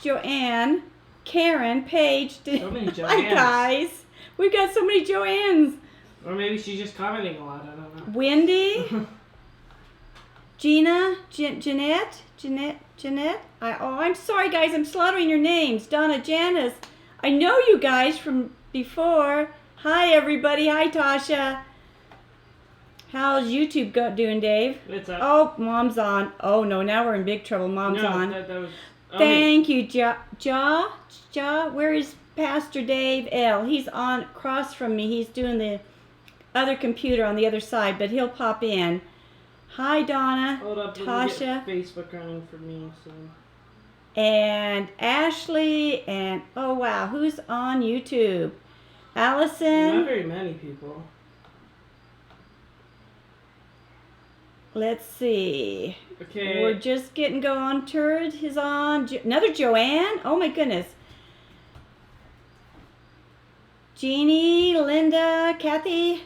Joanne, Karen, Paige. So many Joannes. Hi, guys. We've got so many Joannes. Or maybe she's just commenting a lot. I don't know. Wendy, Gina, Jeanette. I'm sorry, guys. I'm slaughtering your names. Donna, Janice. I know you guys from before. Hi, everybody. Hi, Tasha. How's YouTube doing, Dave? It's up. Oh, Mom's on. Oh, no. Now we're in big trouble. Mom's on. That was... Thank you, Ja. Where is Pastor Dave L? He's on across from me. He's doing the other computer on the other side, but he'll pop in. Hi, Donna. Hold up, Tasha. Get Facebook running for me soon. And Ashley, and oh wow, who's on YouTube? Allison. Not very many people. Let's see. Okay. We're just getting going. Turd is on. Another Joanne. Oh my goodness. Jeannie, Linda, Kathy.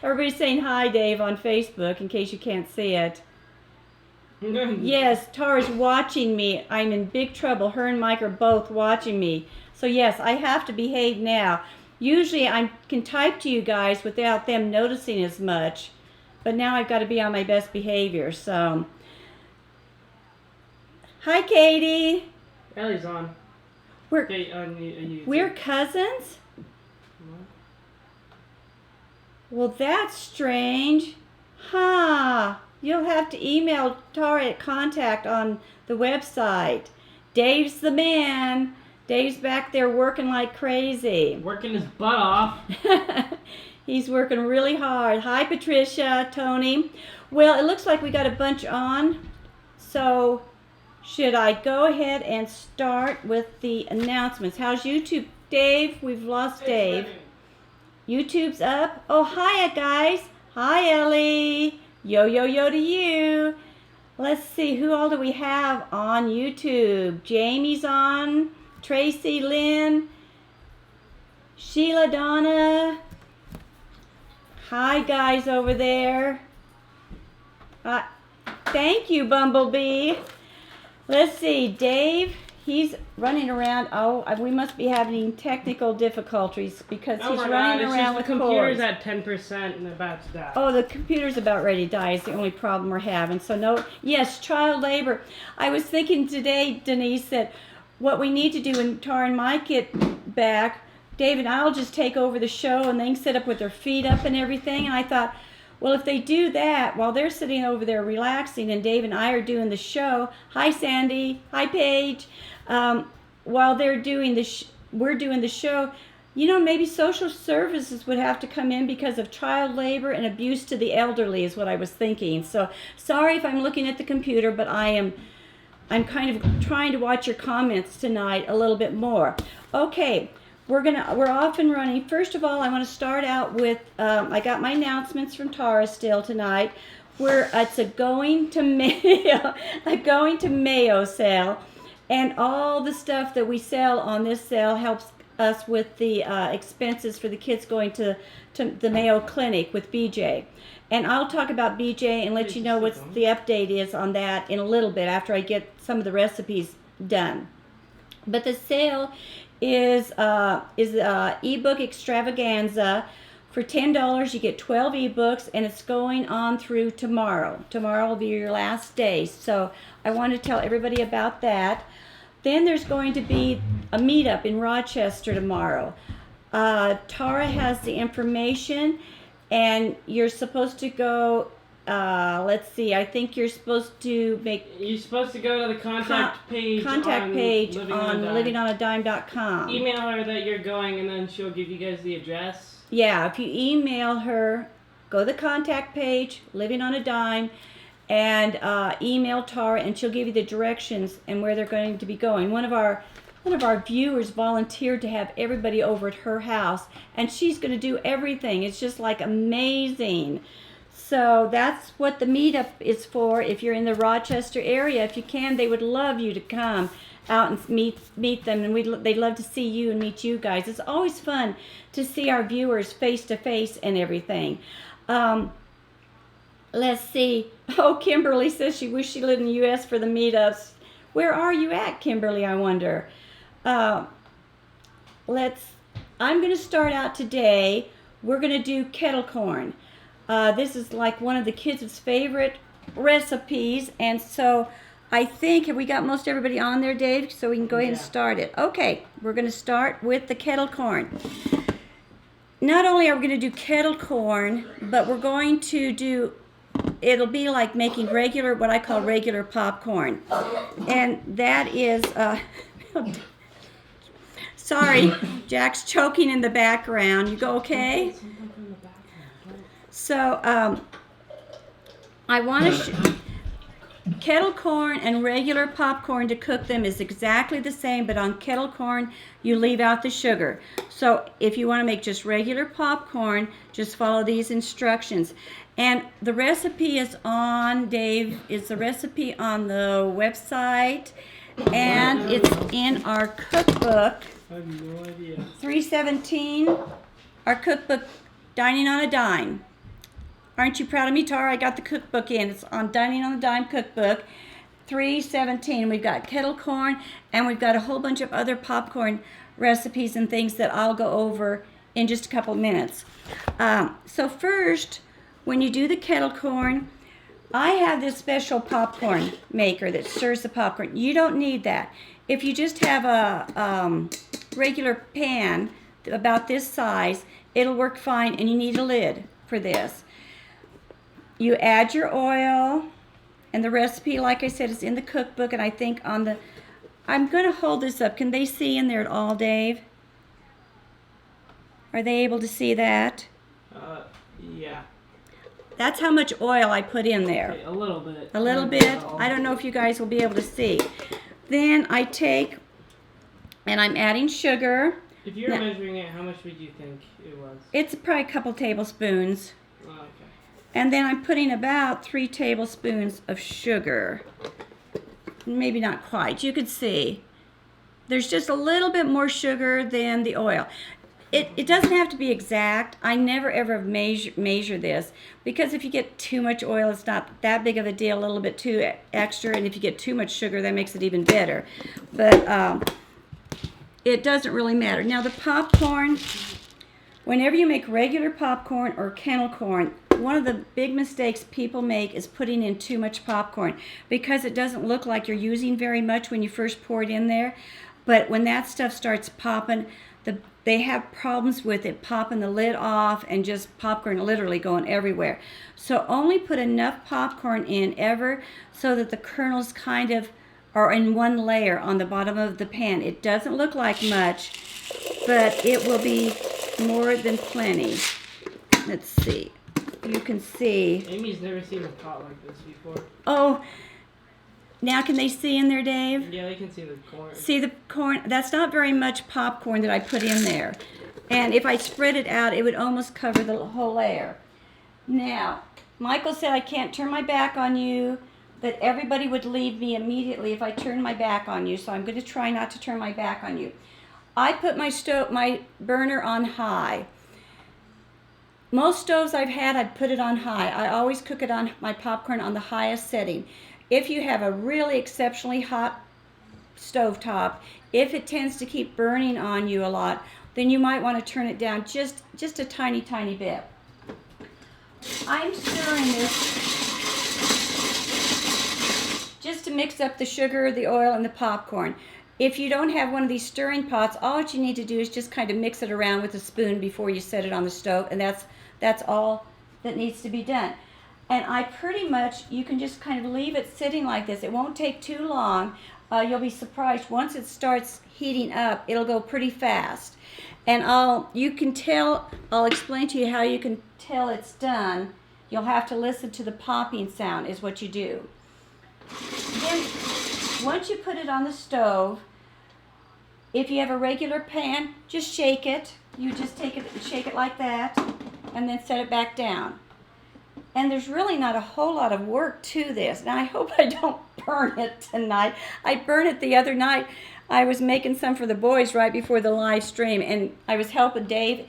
Everybody's saying hi, Dave, on Facebook in case you can't see it. Yes, Tara's watching me. I'm in big trouble. Her and Mike are both watching me. So yes, I have to behave now. Usually I can type to you guys without them noticing as much. But now I've got to be on my best behavior. So, hi, Katie. Ellie's on. We're cousins? Well, that's strange. Huh. You'll have to email Tara at contact on the website. Dave's the man. Dave's back there working like crazy. Working his butt off. He's working really hard. Hi, Patricia, Tony. Well, it looks like we got a bunch on. So, should I go ahead and start with the announcements? How's YouTube, Dave? We've lost Dave. YouTube's up. Oh, hiya, guys. Hi, Ellie. Yo to you. Let's see, who all do we have on YouTube? Jamie's on. Tracy, Lynn. Sheila, Donna. Hi, guys over there. Thank you, Bumblebee. Let's see, Dave. He's running around. Oh, we must be having technical difficulties because he's running around with the computer's at 10% and about to die. Oh, the computer's about ready to die is the only problem we're having. So no, yes, child labor. I was thinking today, Denise, that what we need to do when Tara and Mike get back, Dave and I'll just take over the show and they can sit up with their feet up and everything. And I thought, well, if they do that while they're sitting over there relaxing and Dave and I are doing the show, hi Sandy, hi Paige, while they're doing we're doing the show, you know, maybe social services would have to come in because of child labor and abuse to the elderly is what I was thinking. So sorry if I'm looking at the computer, but I'm kind of trying to watch your comments tonight a little bit more. Okay. We're off and running. First of all, I want to start out with, I got my announcements from Tara still tonight, where it's a going to Mayo sale, and all the stuff that we sell on this sale helps us with the expenses for the kids going to the Mayo Clinic with BJ. And I'll talk about BJ and let you know what the update is on that in a little bit after I get some of the recipes done. But the sale is ebook extravaganza. For $10 you get 12 ebooks, and it's going on through tomorrow. Tomorrow will be your last day, so I want to tell everybody about that. Then there's going to be a meetup in Rochester tomorrow. Tara has the information, and you're supposed to go. Let's see. I think you're supposed to You're supposed to go to the contact page on livingonadime.com. Email her that you're going, and then she'll give you guys the address. Yeah, if you email her, go to the contact page, Living on a Dime, and email Tara, and she'll give you the directions and where they're going to be going. One of our viewers volunteered to have everybody over at her house, and she's going to do everything. It's just like amazing. So that's what the meetup is for. If you're in the Rochester area, if you can, they would love you to come out and meet them, and they'd love to see you and meet you guys. It's always fun to see our viewers face to face and everything. let's see. Oh, Kimberly says she wished she lived in the U.S. for the meetups. Where are you at, Kimberly, I wonder? I'm going to start out today. We're going to do kettle corn. This is like one of the kids' favorite recipes, and so I think, have we got most everybody on there, Dave? So we can go ahead and start it. Okay, we're going to start with the kettle corn. Not only are we going to do kettle corn, but we're going to do, it'll be like making regular, what I call regular popcorn. And that is, sorry, Jack's choking in the background. You go okay? So, I want to, kettle corn and regular popcorn, to cook them is exactly the same, but on kettle corn, you leave out the sugar. So if you want to make just regular popcorn, just follow these instructions. And the recipe is on, Dave, is the recipe on the website, and it's in our cookbook. I have no idea. 317, our cookbook, Dining on a Dime. Aren't you proud of me, Tara? I got the cookbook in. It's on Dining on a Dime cookbook, 317. We've got kettle corn, and we've got a whole bunch of other popcorn recipes and things that I'll go over in just a couple minutes. So first, when you do the kettle corn, I have this special popcorn maker that stirs the popcorn. You don't need that. If you just have a regular pan about this size, it'll work fine, and you need a lid for this. You add your oil, and the recipe, like I said, is in the cookbook, and I think on the, I'm going to hold this up. Can they see in there at all, Dave? Are they able to see that? Yeah. That's how much oil I put in there. Okay, a little bit. A little bit? I don't know if you guys will be able to see. Then I take, and I'm adding sugar. If you were measuring it, how much would you think it was? It's probably a couple tablespoons. Oh, okay. And then I'm putting about 3 tablespoons of sugar. Maybe not quite. You could see. There's just a little bit more sugar than the oil. It doesn't have to be exact. I never ever measure this, because if you get too much oil, it's not that big of a deal. A little bit too extra, and if you get too much sugar, that makes it even better. But it doesn't really matter. Now the popcorn, whenever you make regular popcorn or kettle corn, one of the big mistakes people make is putting in too much popcorn, because it doesn't look like you're using very much when you first pour it in there. But when that stuff starts popping, they have problems with it popping the lid off and just popcorn literally going everywhere. So only put enough popcorn in ever so that the kernels kind of are in one layer on the bottom of the pan. It doesn't look like much, but it will be more than plenty. Let's see. You can see. Amy's never seen a pot like this before. Oh, now can they see in there, Dave? Yeah, they can see the corn. See the corn? That's not very much popcorn that I put in there. And if I spread it out, it would almost cover the whole layer. Now, Michael said I can't turn my back on you, that everybody would leave me immediately if I turned my back on you, so I'm going to try not to turn my back on you. I put my burner on high. Most stoves I've had, I'd put it on high. I always cook it on my popcorn on the highest setting. If you have a really exceptionally hot stovetop, if it tends to keep burning on you a lot, then you might want to turn it down just a tiny, tiny bit. I'm stirring this just to mix up the sugar, the oil, and the popcorn. If you don't have one of these stirring pots, all that you need to do is just kind of mix it around with a spoon before you set it on the stove, and that's all that needs to be done. And I pretty much, you can just kind of leave it sitting like this. It won't take too long. You'll be surprised. Once it starts heating up, it'll go pretty fast. And you can tell, I'll explain to you how you can tell it's done. You'll have to listen to the popping sound is what you do. Then, once you put it on the stove, if you have a regular pan, just shake it. You just take it and shake it like that, and then set it back down. And there's really not a whole lot of work to this. Now, I hope I don't burn it tonight. I burned it the other night. I was making some for the boys right before the live stream, and I was helping Dave,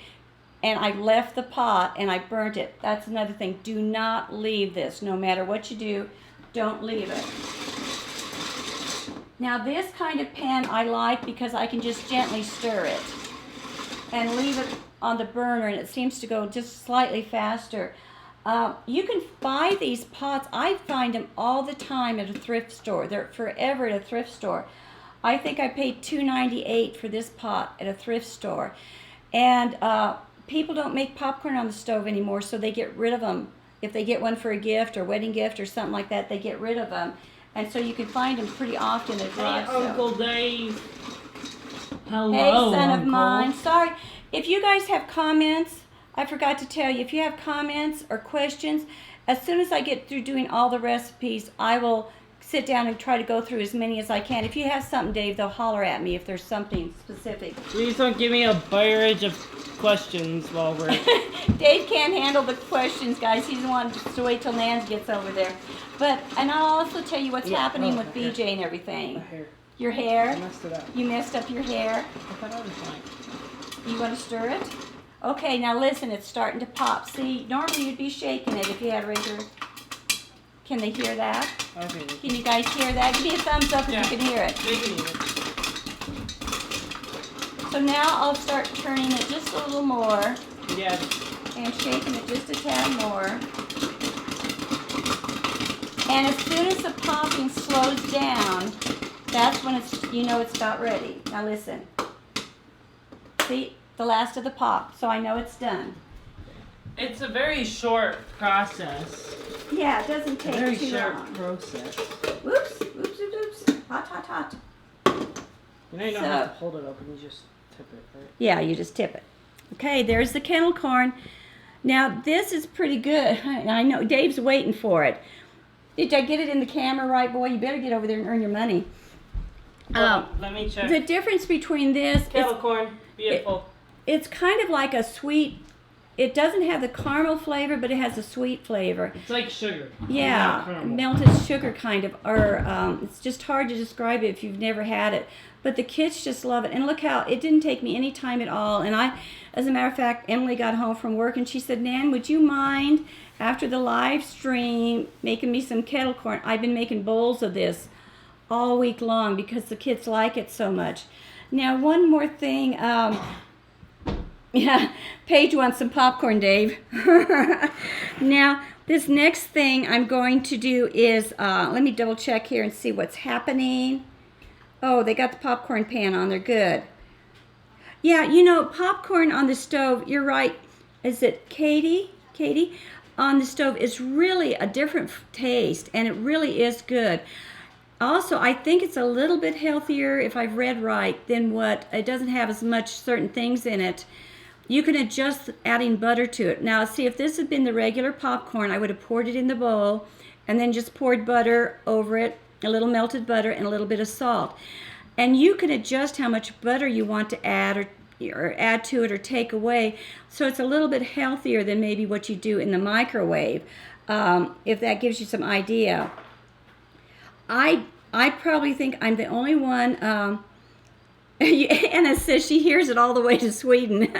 and I left the pot and I burnt it. That's another thing. Do not leave this. No matter what you do, don't leave it. Now this kind of pan I like because I can just gently stir it and leave it on the burner, and it seems to go just slightly faster. You can buy these pots. I find them all the time at a thrift store. They're forever at a thrift store. I think I paid $2.98 for this pot at a thrift store. And people don't make popcorn on the stove anymore, so they get rid of them. If they get one for a gift or wedding gift or something like that, they get rid of them. And so you can find them pretty often at garage sales. Uncle Dave. Hello, Hey, son Uncle. of mine. Sorry. If you guys have comments, I forgot to tell you, if you have comments or questions, as soon as I get through doing all the recipes, I will sit down and try to go through as many as I can. If you have something, Dave, they'll holler at me if there's something specific. Please don't give me a barrage of questions while we're... Dave can't handle the questions, guys. He's the one to wait till Nan gets over there. And I'll also tell you what's happening with BJ and everything. My hair. Your hair? I messed it up. You messed up your hair? I thought I was fine. You want to stir it? Okay, now listen, it's starting to pop. See, normally you'd be shaking it if you had a regular... Can they hear that? Okay. Can you guys hear that? Give me a thumbs up if you can hear it. They can hear it. So now I'll start turning it just a little more. Yeah. And shaking it just a tad more. And as soon as the popping slows down, that's when you know it's about ready. Now listen. See, the last of the pop, so I know it's done. It's a very short process. Yeah, it doesn't take Very too short long. process. Oops, oops, oops, oops. Hot, hot, hot. You know you don't have to hold it open, you just tip it, right? Yeah, you just tip it. Okay, there's the kettle corn. Now, this is pretty good. I know Dave's waiting for it. Did I get it in the camera right, boy? You better get over there and earn your money. Let me check. The difference between this, Kettle corn, beautiful. it's kind of like a sweet, it doesn't have the caramel flavor, but it has a sweet flavor. It's like sugar. Yeah, Not caramel. melted sugar kind of, or it's just hard to describe it if you've never had it. But the kids just love it. And look how, it didn't take me any time at all. And as a matter of fact, Emily got home from work and she said, Nan, would you mind, after the live stream, making me some kettle corn? I've been making bowls of this all week long because the kids like it so much. Now, one more thing. Yeah, Paige wants some popcorn, Dave. Now, this next thing I'm going to do is, let me double check here and see what's happening. Oh, they got the popcorn pan on there. Good. Yeah, you know, popcorn on the stove, you're right. Is it Katie? Katie? On the stove is really a different taste, and it really is good. Also, I think it's a little bit healthier, if I've read right, than what, it doesn't have as much certain things in it. You can adjust adding butter to it. Now, see, if this had been the regular popcorn, I would have poured it in the bowl and then just poured butter over it, a little melted butter and a little bit of salt. And you can adjust how much butter you want to add or add to it or take away. So it's a little bit healthier than maybe what you do in the microwave, if that gives you some idea. I probably think I'm the only one. Anna says she hears it all the way to Sweden.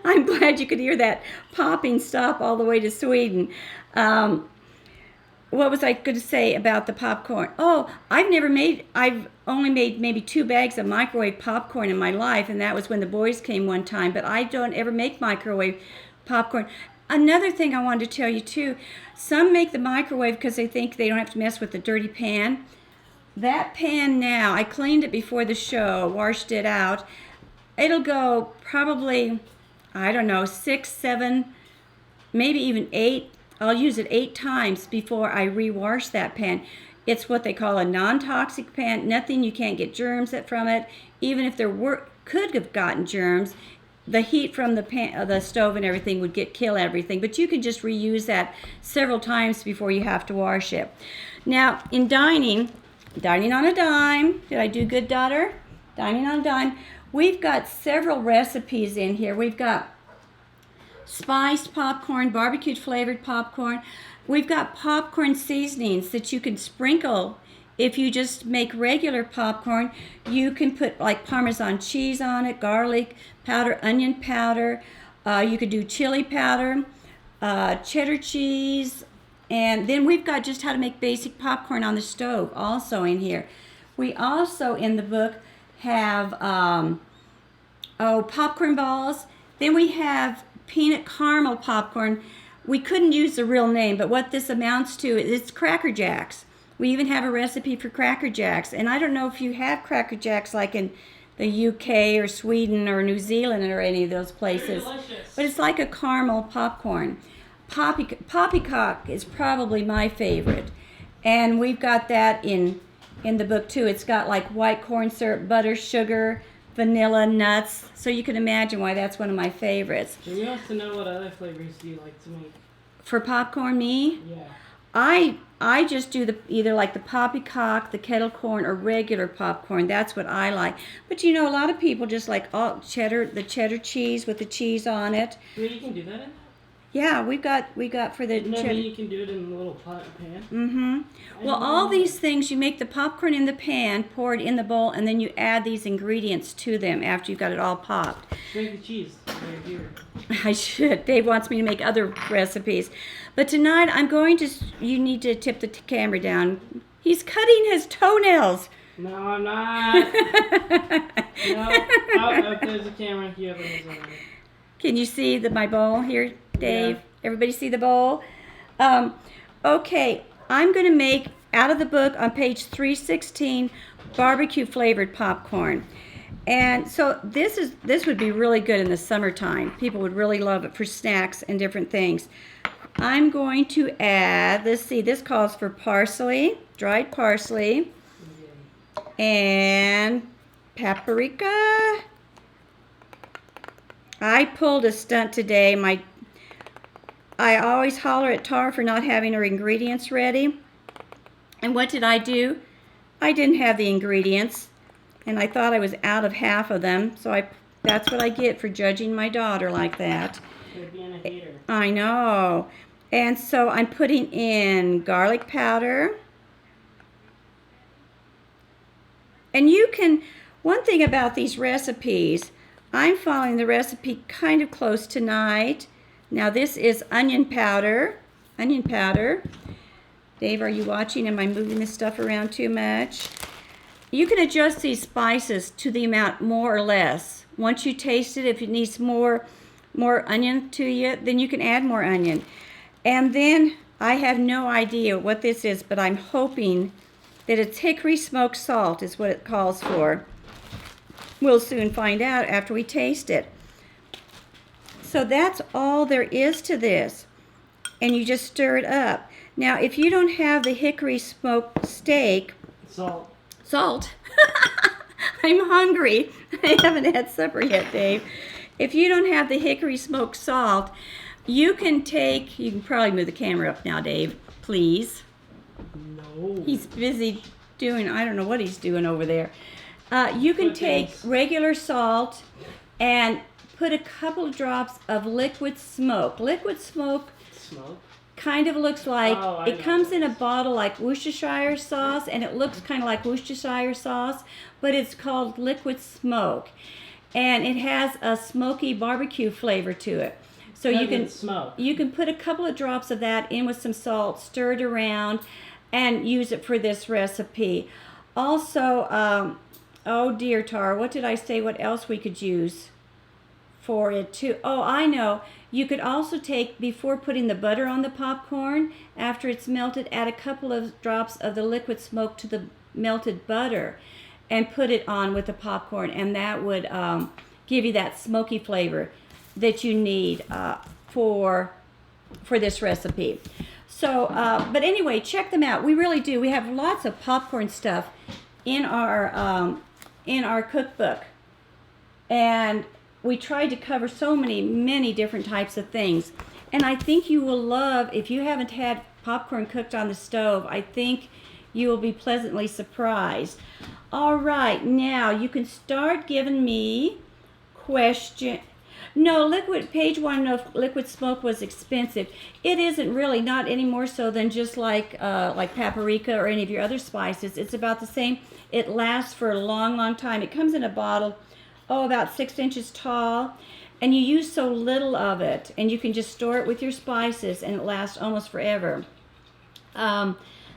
I'm glad you could hear that popping stop all the way to Sweden. What was I going to say about the popcorn? Oh, I've only made maybe 2 bags of microwave popcorn in my life, and that was when the boys came one time, but I don't ever make microwave popcorn. Another thing I wanted to tell you too, some make the microwave because they think they don't have to mess with the dirty pan. That pan now, I cleaned it before the show, washed it out. It'll go probably, I don't know, 6, 7, maybe even 8. I'll use it 8 times before I rewash that pan. It's what they call a non-toxic pan. Nothing, you can't get germs from it. Even if there could have gotten germs, the heat from the stove and everything would kill everything. But you can just reuse that several times before you have to wash it. Now, in dining on a dime. Did I do good, daughter? Dining on a dime. We've got several recipes in here. We've got spiced popcorn, barbecued flavored popcorn. We've got popcorn seasonings that you can sprinkle. If you just make regular popcorn, you can put like Parmesan cheese on it, garlic powder, onion powder. You could do chili powder, cheddar cheese, and then we've got just how to make basic popcorn on the stove also in here. We also in the book have popcorn balls. Then we have peanut caramel popcorn. We couldn't use the real name, but what this amounts to is Cracker Jacks. We even have a recipe for Cracker Jacks. And I don't know if you have Cracker Jacks like in the UK or Sweden or New Zealand or any of those places. But it's like a caramel popcorn. Poppycock is probably my favorite. And we've got that in the book too. It's got like white corn syrup, butter, sugar, vanilla, nuts. So you can imagine why that's one of my favorites. And we also know what other flavors do you like to make. For popcorn, me? Yeah. I just do either like the poppycock, the kettle corn, or regular popcorn. That's what I like. But you know, a lot of people just like the cheddar cheese with the cheese on it. Well, you can do that in that? Yeah, we got for the cheddar. Maybe you can do it in a little pot pan. Mm-hmm. Well, all these things, you make the popcorn in the pan, pour it in the bowl, and then you add these ingredients to them after you've got it all popped. Make the cheese right here. I should. Dave wants me to make other recipes. But tonight I'm going to, you need to tip the camera down. He's cutting his toenails. No, I'm not. No. Oh, there's a camera here. Can you see my bowl here, Dave? Yeah. Everybody see the bowl? Okay, I'm going to make, out of the book on page 316, barbecue flavored popcorn. And so this would be really good in the summertime. People would really love it for snacks and different things. I'm going to add, let's see, this calls for parsley, dried parsley, and paprika. I pulled a stunt today. I always holler at Tara for not having her ingredients ready. And what did I do? I didn't have the ingredients, and I thought I was out of half of them. So that's what I get for judging my daughter like that. You're being a hater. I know. And so I'm putting in garlic powder. And you can, one thing about these recipes, I'm following the recipe kind of close tonight. Now this is onion powder. Onion powder. Dave, are you watching? Am I moving this stuff around too much? You can adjust these spices to the amount more or less. Once you taste it, if it needs more onion to you, then you can add more onion. And then I have no idea what this is, but I'm hoping that it's hickory smoked salt is what it calls for. We'll soon find out after we taste it. So that's all there is to this. And you just stir it up. Now, if you don't have the hickory smoked steak... Salt? I'm hungry. I haven't had supper yet, Dave. If you don't have the hickory smoked salt, you can probably move the camera up now, Dave, please. No. He's busy doing, I don't know what he's doing over there. You can take regular salt and put a couple of drops of liquid smoke. Liquid smoke kind of looks like, it comes in a bottle like Worcestershire sauce, and it looks kind of like Worcestershire sauce, but it's called liquid smoke. And it has a smoky barbecue flavor to it. So you can put a couple of drops of that in with some salt, stir it around, and use it for this recipe. Also, oh dear, Tara, what did I say? What else we could use for it too? Oh, I know. You could also take, before putting the butter on the popcorn, after it's melted, add a couple of drops of the liquid smoke to the melted butter and put it on with the popcorn, and that would give you that smoky flavor that you need for this recipe. So, but anyway, check them out. We really do. We have lots of popcorn stuff in our cookbook, and we tried to cover so many different types of things. And I think you will love, if you haven't had popcorn cooked on the stove, I think you will be pleasantly surprised. All right, now you can start giving me question. No, Paige wanted to know if liquid smoke was expensive. It isn't really, not any more so than just like paprika or any of your other spices. It's about the same. It lasts for a long time. It comes in a bottle, about 6 inches tall. and you use so little of it, and you can just store it with your spices, and it lasts almost forever.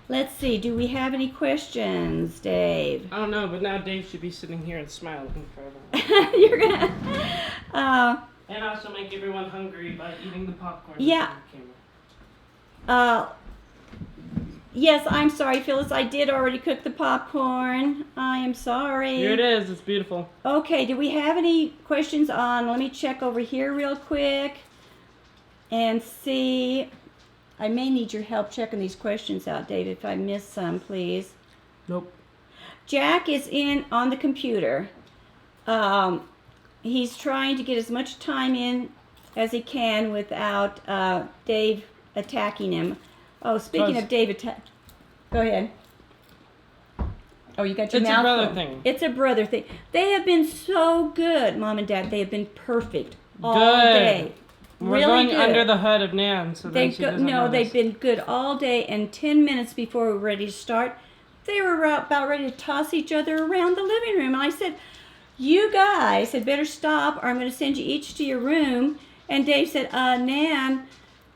Let's see. Do we have any questions, Dave? I don't know, but now Dave should be sitting here and smiling forever. You're gonna. And also make everyone hungry by eating the popcorn. Yeah. Yes, I'm sorry, Phyllis. I did already cook the popcorn. I am sorry. Here it is. It's beautiful. Okay, do we have any questions on, let me check over here real quick and see. I may need your help checking these questions out, Dave, if I miss some, please. Nope. Jack is in on the computer. He's trying to get as much time in as he can without Dave attacking him. Oh, speaking of Dave go ahead. Oh, you got your mouth full. It's a brother thing. It's a brother thing. They have been so good, Mom and Dad. They have been perfect all day. We're really going good. under the hood of Nan, so then she doesn't notice. They've been good all day, and 10 minutes before we were ready to start, they were about ready to toss each other around the living room. And I said, you guys had better stop, or I'm going to send you each to your room. And Dave said, Nan,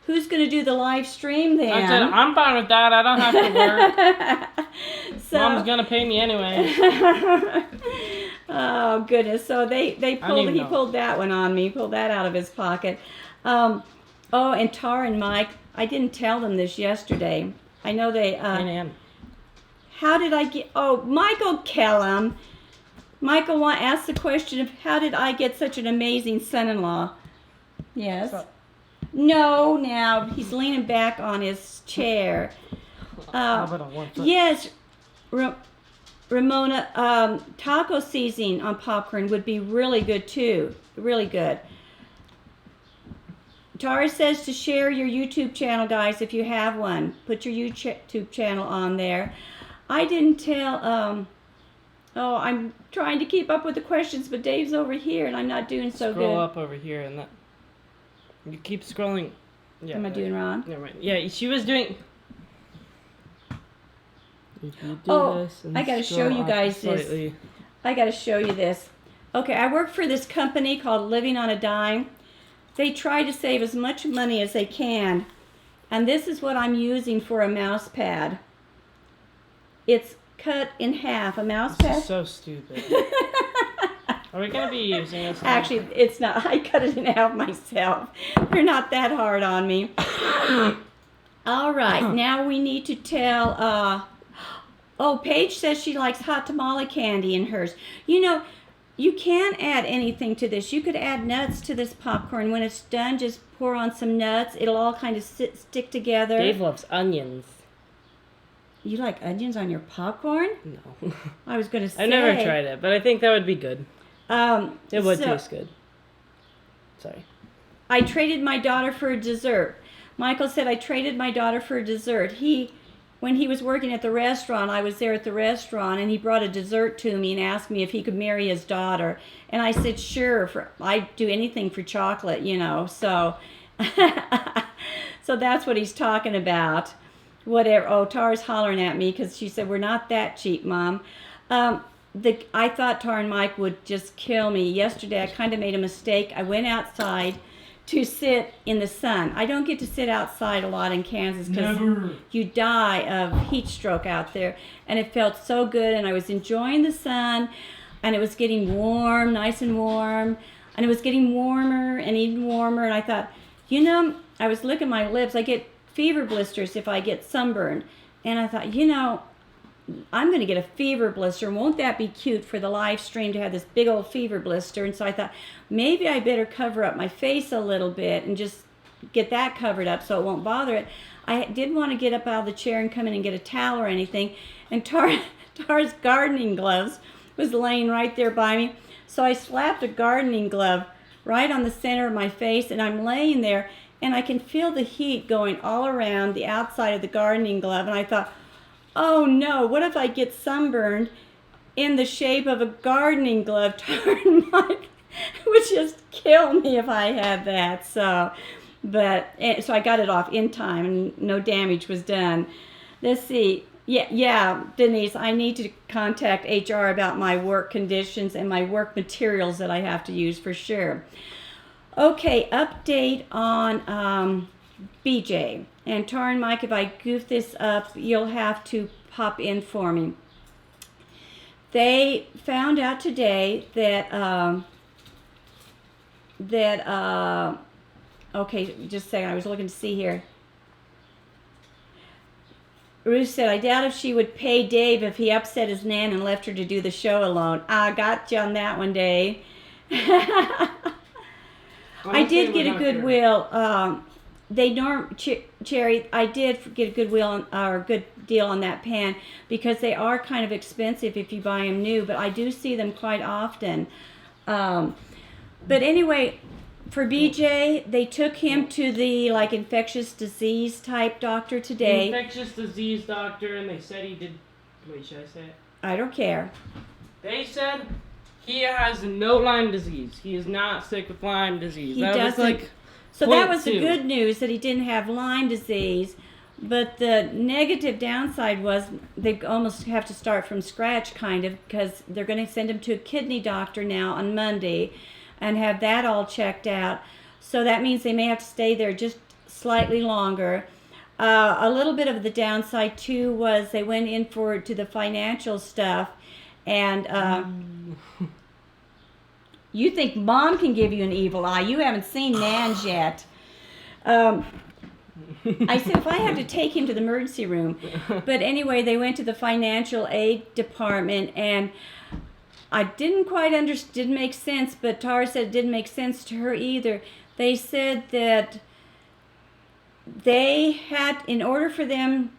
who's going to do the live stream then? I said, I'm fine with that. I don't have to work. Mom's going to pay me anyway. Oh, goodness. So he pulled that one on me, pulled that out of his pocket. And Tara and Mike, I didn't tell them this yesterday. I know they... How did I get... Oh, Michael Kellum. Michael asked the question of how did I get such an amazing son-in-law? Yes. No, now he's leaning back on his chair. Yes, Ramona, taco seasoning on popcorn would be really good too. Really good. Tara says to share your YouTube channel, guys, if you have one. Put your YouTube channel on there. I didn't tell... I'm trying to keep up with the questions, but Dave's over here, and I'm not doing so good. Scroll up over here, and that... You keep scrolling. Yeah, Am I doing wrong? Never mind. Yeah, she was doing... If you do this and I gotta show you guys slightly. this. I gotta show you this. Okay, I work for this company called Living on a Dime. They try to save as much money as they can, and this is what I'm using for a mouse pad. It's cut in half, a mouse pad. This is so stupid. Are we going to be using this now? Actually, it's not. I cut it in half myself. They're not that hard on me. All right, now we need to tell... Paige says she likes hot tamale candy in hers. You know, you can add anything to this. You could add nuts to this popcorn. When it's done, just pour on some nuts. It'll all kind of stick together. Dave loves onions. You like onions on your popcorn? No. I was going to say... I've never tried it, but I think that would be good. It would taste good. Sorry. I traded my daughter for a dessert. Michael said I traded my daughter for a dessert. When he was working at the restaurant, I was there at the restaurant, and he brought a dessert to me and asked me if he could marry his daughter. And I said, sure, I'd do anything for chocolate, you know. So, so that's what he's talking about. Whatever. Oh, Tara's hollering at me because she said, we're not that cheap, Mom. I thought Tara and Mike would just kill me. Yesterday, I kind of made a mistake. I went outside to sit in the sun. I don't get to sit outside a lot in Kansas because you die of heat stroke out there. And it felt so good, and I was enjoying the sun, and it was getting warm, nice and warm, and it was getting warmer and even warmer. And I thought, you know, I was licking my lips. I get fever blisters if I get sunburned. And I thought, you know, I'm going to get a fever blister. Won't that be cute for the live stream to have this big old fever blister? And so I thought, maybe I better cover up my face a little bit and just get that covered up so it won't bother it. I didn't want to get up out of the chair and come in and get a towel or anything. And Tara's gardening gloves was laying right there by me. So I slapped a gardening glove right on the center of my face, and I'm laying there, and I can feel the heat going all around the outside of the gardening glove. And I thought, oh no, what if I get sunburned in the shape of a gardening glove? It would just kill me if I had that. So I got it off in time and no damage was done. Let's see. Yeah, Denise, I need to contact HR about my work conditions and my work materials that I have to use for sure. Okay, update on BJ. And Tara and Mike, if I goof this up, you'll have to pop in for me. They found out today that okay, just a second. I was looking to see here. Ruth said, I doubt if she would pay Dave if he upset his nan and left her to do the show alone. I got you on that one, Dave. I did get a goodwill. Cherry, I did get a goodwill or a good deal on that pan because they are kind of expensive if you buy them new, but I do see them quite often. But anyway, for BJ, they took him to the infectious disease type doctor today. Infectious disease doctor, and they said he did. Wait, should I say it? I don't care. They said he has no Lyme disease. He is not sick with Lyme disease. He that doesn't. Was so that was the good news, that he didn't have Lyme disease. But the negative downside was they almost have to start from scratch, kind of, because they're going to send him to a kidney doctor now on Monday and have that all checked out. So that means they may have to stay there just slightly longer. A little bit of the downside too was they went in to the financial stuff, and you think Mom can give you an evil eye. You haven't seen Nan's yet. I said if I have to take him to the emergency room. But anyway, they went to the financial aid department, and I didn't quite understand, didn't make sense, but Tara said it didn't make sense to her either. They said that they had, in order for them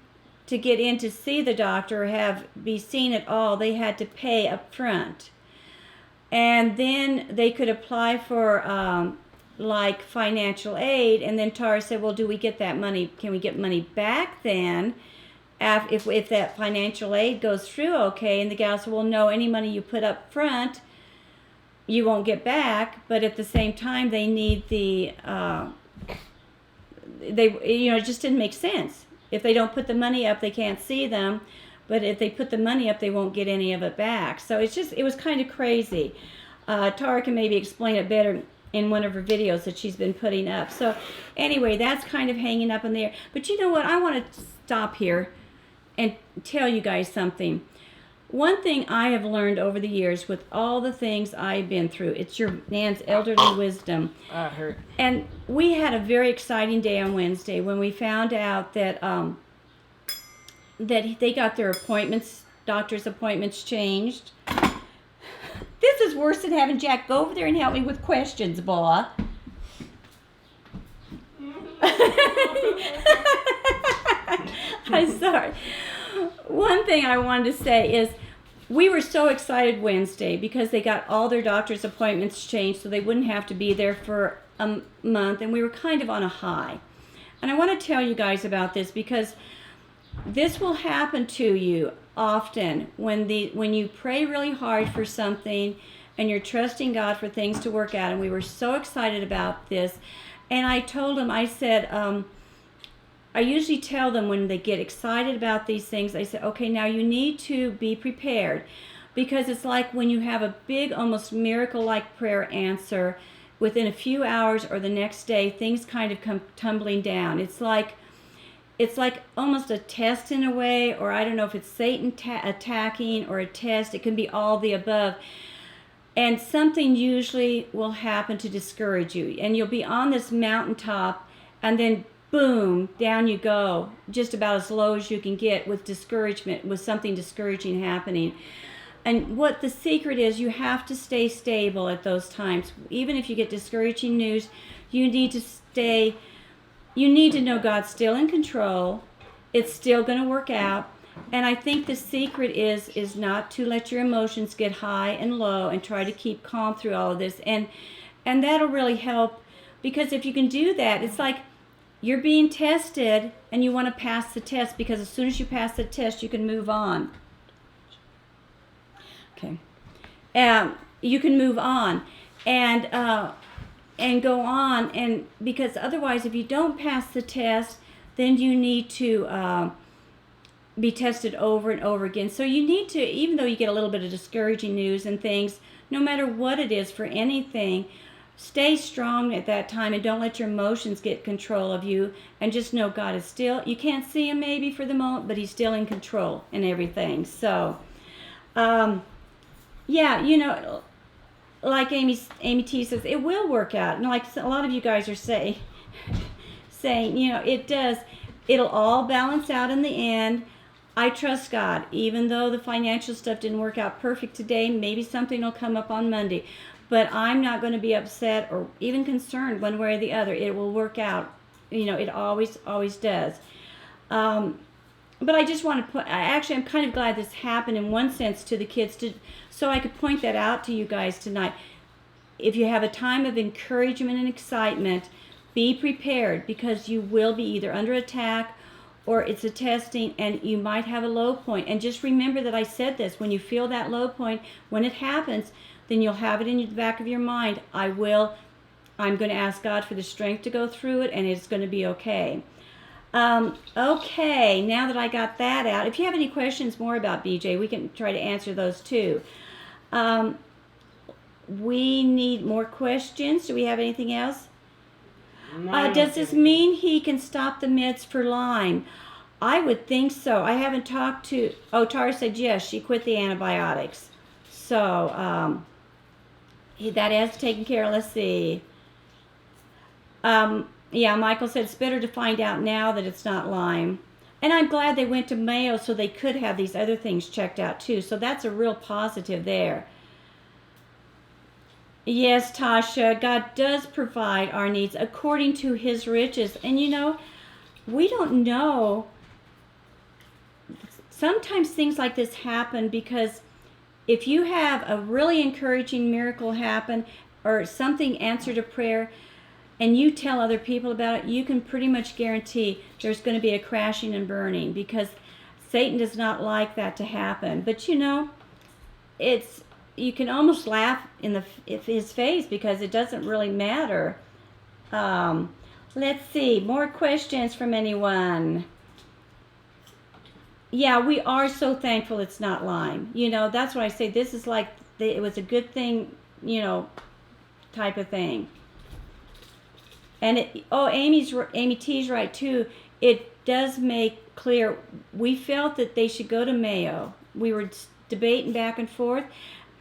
to get in to see the doctor or be seen at all, they had to pay up front. And then they could apply for financial aid, and then Tara said, well, do we get that money? Can we get money back then? If that financial aid goes through okay? And the gal said, well, no, any money you put up front, you won't get back. But at the same time, they need it just didn't make sense. If they don't put the money up, they can't see them. But if they put the money up, they won't get any of it back. So it was kind of crazy. Tara can maybe explain it better in one of her videos that she's been putting up. So anyway, that's kind of hanging up in the air. But you know what? I want to stop here and tell you guys something. One thing I have learned over the years with all the things I've been through, it's your Nan's elderly wisdom. Hurt. And we had a very exciting day on Wednesday when we found out that that they got their doctor's appointments changed. This is worse than having Jack go over there and help me with questions, boy. I'm sorry. One thing I wanted to say is we were so excited Wednesday because they got all their doctor's appointments changed so they wouldn't have to be there for a month, and we were kind of on a high. And I want to tell you guys about this because this will happen to you often when you pray really hard for something and you're trusting God for things to work out. And we were so excited about this. And I told them, I said, I usually tell them when they get excited about these things, I say, okay, now you need to be prepared, because it's like when you have a big, almost miracle-like prayer answer, within a few hours or the next day, things kind of come tumbling down. It's like almost a test in a way, or I don't know if it's Satan attacking or a test. It can be all the above. And something usually will happen to discourage you. And you'll be on this mountaintop, and then boom, down you go, just about as low as you can get with discouragement, with something discouraging happening. And what the secret is, you have to stay stable at those times. Even if you get discouraging news, you need to know God's still in control. It's still going to work out. And I think the secret is not to let your emotions get high and low and try to keep calm through all of this. And that'll really help, because if you can do that, it's like you're being tested and you want to pass the test, because as soon as you pass the test, you can move on. Okay. You can move on and go on, and because otherwise, if you don't pass the test, then you need to be tested over and over again. So you need to, even though you get a little bit of discouraging news and things, no matter what it is for anything, stay strong at that time and don't let your emotions get control of you, and just know God is still, you can't see him maybe for the moment, but he's still in control and everything. So, yeah, you know, like Amy T says, it will work out. And like a lot of you guys are saying, you know, it does. It'll all balance out in the end. I trust God. Even though the financial stuff didn't work out perfect today, maybe something will come up on Monday. But I'm not going to be upset or even concerned one way or the other. It will work out. You know, it always does. But I just want to I'm kind of glad this happened in one sense to the kids, so I could point that out to you guys tonight. If you have a time of encouragement and excitement, be prepared, because you will be either under attack or it's a testing, and you might have a low point. And just remember that I said this, when you feel that low point, when it happens, then you'll have it in the back of your mind. I'm going to ask God for the strength to go through it, and it's going to be okay. Okay, now that I got that out, if you have any questions more about BJ, we can try to answer those too. We need more questions. Do we have anything else? Does this mean he can stop the meds for Lyme? I would think so. I haven't talked to... Oh, Tara said yes, she quit the antibiotics. So, that is taken care of. Let's see. Yeah, Michael said it's better to find out now that it's not Lyme. And I'm glad they went to Mayo so they could have these other things checked out too. So that's a real positive there. Yes, Tasha, God does provide our needs according to his riches. And you know, we don't know. Sometimes things like this happen because if you have a really encouraging miracle happen or something answered a prayer, and you tell other people about it, you can pretty much guarantee there's going to be a crashing and burning, because Satan does not like that to happen. But you know, you can almost laugh in his face, because it doesn't really matter. Let's see, more questions from anyone? Yeah, we are so thankful it's not Lyme. You know, that's why I say this is like, it was a good thing, you know, type of thing. And Amy T's right too. It does make clear, we felt that they should go to Mayo. We were debating back and forth,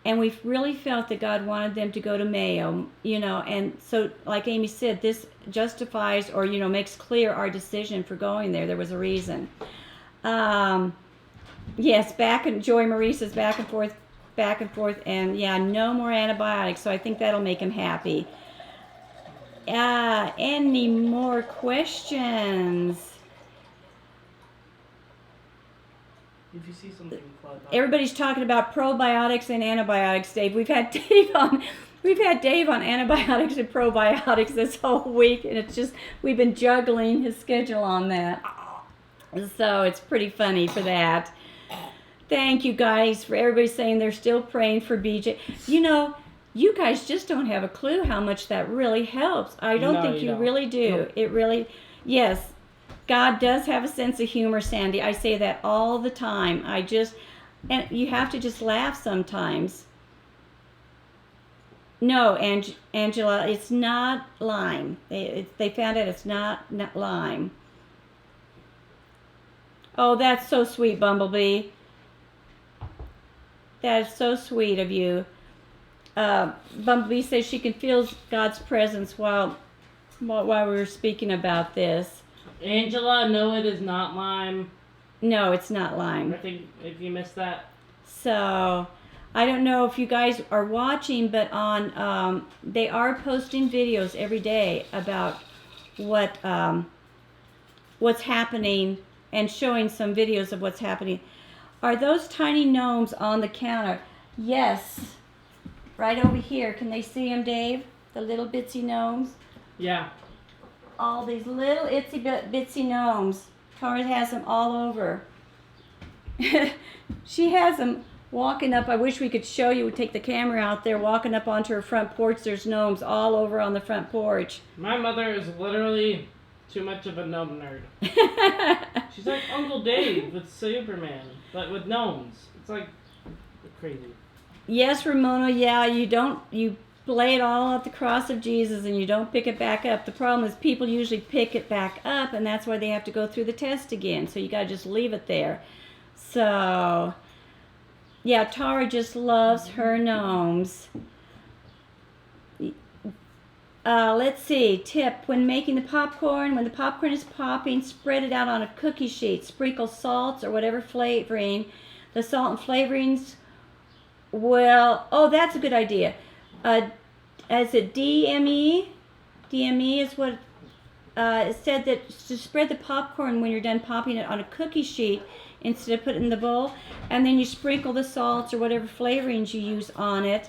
and we really felt that God wanted them to go to Mayo, you know. And so, like Amy said, this justifies, or, you know, makes clear our decision for going there. There was a reason. Yes, Joy Marie says back and forth, and yeah, no more antibiotics. So I think that'll make him happy. Any more questions? If you see something flood, Everybody's talking about probiotics and antibiotics, Dave. We've had Dave on antibiotics and probiotics this whole week, and it's just, we've been juggling his schedule on that. So it's pretty funny for that. Thank you guys for everybody saying they're still praying for BJ. You know, you guys just don't have a clue how much that really helps. I don't think you really do. Nope. It really, yes, God does have a sense of humor, Sandy. I say that all the time. And you have to just laugh sometimes. No, Angela, it's not Lyme. They found out it's not Lyme. Oh, that's so sweet, Bumblebee. That is so sweet of you. Bumblebee says she can feel God's presence while we were speaking about this. Angela, no, it is not Lyme. No, it's not Lyme. I think if you missed that. So, I don't know if you guys are watching, but they are posting videos every day about what's happening, and showing some videos of what's happening. Are those tiny gnomes on the counter? Yes. Right over here. Can they see them, Dave? The little bitsy gnomes? Yeah. All these little itsy bitsy gnomes. Tara has them all over. She has them walking up. I wish we could show you. We'd take the camera out there, walking up onto her front porch. There's gnomes all over on the front porch. My mother is literally too much of a gnome nerd. She's like Uncle Dave with Superman, but with gnomes. It's like crazy. Yes, Ramona, yeah, you lay it all at the cross of Jesus and you don't pick it back up. The problem is people usually pick it back up, and that's why they have to go through the test again. So you got to just leave it there. So, yeah, Tara just loves her gnomes. Let's see. Tip: when making the popcorn, when the popcorn is popping, spread it out on a cookie sheet. Sprinkle salts or whatever flavoring. The salt and flavorings will. Oh, that's a good idea. As a DME? DME is what it said, that to spread the popcorn when you're done popping it on a cookie sheet instead of putting it in the bowl, and then you sprinkle the salts or whatever flavorings you use on it,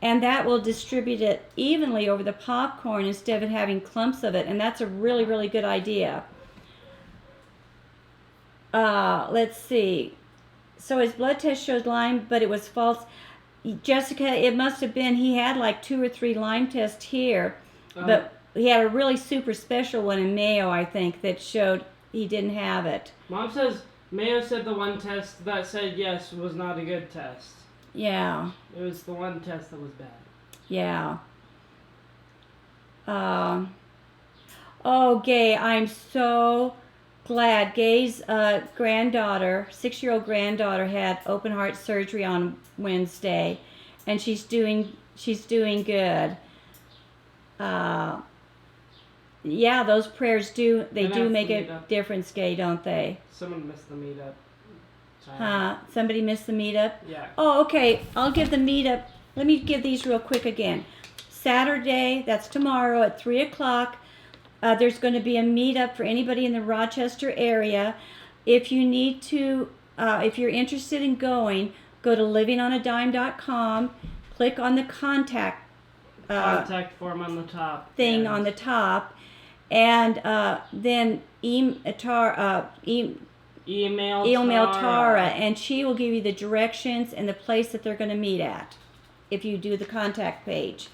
and that will distribute it evenly over the popcorn instead of having clumps of it, and that's a really, really good idea. Let's see. So his blood test showed Lyme, but it was false. Jessica, it must have been, he had like 2 or 3 Lyme tests here, but he had a really super special one in Mayo, I think, that showed he didn't have it. Mom says Mayo said the one test that said yes was not a good test. Yeah. It was the one test that was bad. Yeah. Oh, Gay, I'm so glad. Gay's granddaughter, 6-year-old granddaughter, had open heart surgery on Wednesday, and she's doing good. Yeah, those prayers do make a difference, Gay, don't they? Someone missed the meetup. Somebody missed the meetup? Yeah. Oh, okay. I'll give the meetup. Let me give these real quick again. Saturday, that's tomorrow at 3 o'clock. There's going to be a meetup for anybody in the Rochester area. If you need to, if you're interested in going, go to livingonadime.com, click on the contact form on the top. Thing on the top, and then email Tara, and she will give you the directions and the place that they're going to meet at if you do the contact page.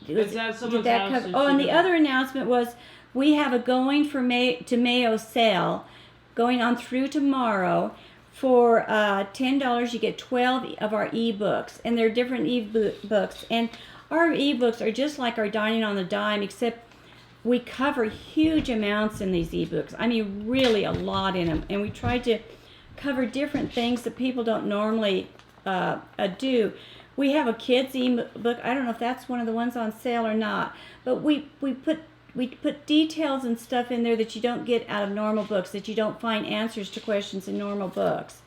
Is that someone's house? And the other announcement was we have a going to Mayo sale going on through tomorrow. For $10, you get 12 of our ebooks, and they're different ebooks. And our ebooks are just like our Dining on the Dime, except we cover huge amounts in these ebooks. I mean, really a lot in them. And we try to cover different things that people don't normally do. We have a kids ebook. I don't know if that's one of the ones on sale or not, but we put details and stuff in there that you don't get out of normal books, that you don't find answers to questions in normal books.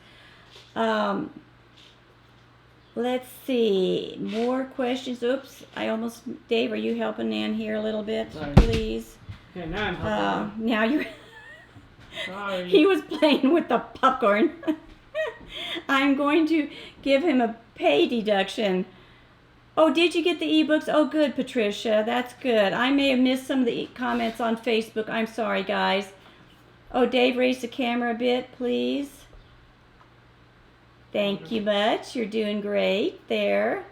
Let's see, more questions. Oops, Dave, are you helping Nan here a little bit, Sorry. Please? Okay, now I'm helping. Now you're... Sorry. He was playing with the popcorn. I'm going to give him a pay deduction. Oh, did you get the ebooks? Oh, good, Patricia. That's good. I may have missed some of the comments on Facebook. I'm sorry, guys. Oh, Dave, raise the camera a bit, please. Thank you much. You're doing great there.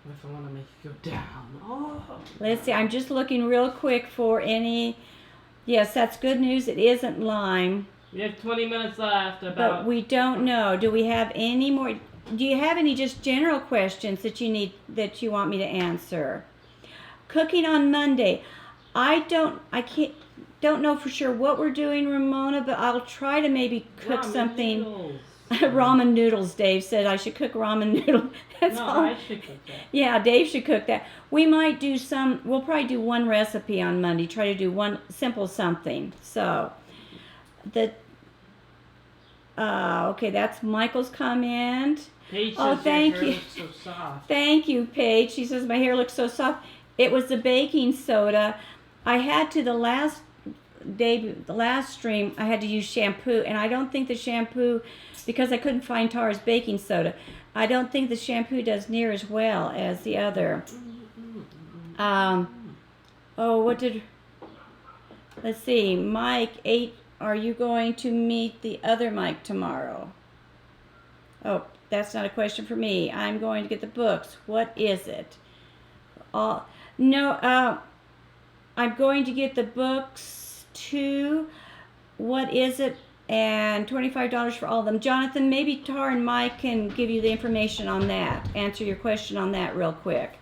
What if I want to make it go down? Oh. Let's see. I'm just looking real quick for any... Yes, that's good news. It isn't Lyme. We have 20 minutes left. But we don't know. Do we have any more... Do you have any just general questions that you want me to answer? Cooking on Monday. I don't know for sure what we're doing, Ramona, but I'll try to maybe cook something. Noodles. Ramen noodles, Dave said I should cook ramen noodles. I should cook that. Yeah, Dave should cook that. We might do we'll probably do one recipe on Monday, try to do one simple something. So, okay, that's Michael's comment. Paige says thank your you. hair looks so soft. Thank you, Paige. She says my hair looks so soft. It was the baking soda. I had to the last stream, I had to use shampoo, and I don't think the shampoo, because I couldn't find Tara's baking soda, I don't think the shampoo does near as well as the other. Let's see, Mike 8, are you going to meet the other Mike tomorrow? Oh, that's not a question for me. I'm going to get the books. What is it? I'm going to get the books too. What is it? and $25 for all of them. Jonathan, maybe Tara and Mike can give you the information on that, answer your question on that real quick.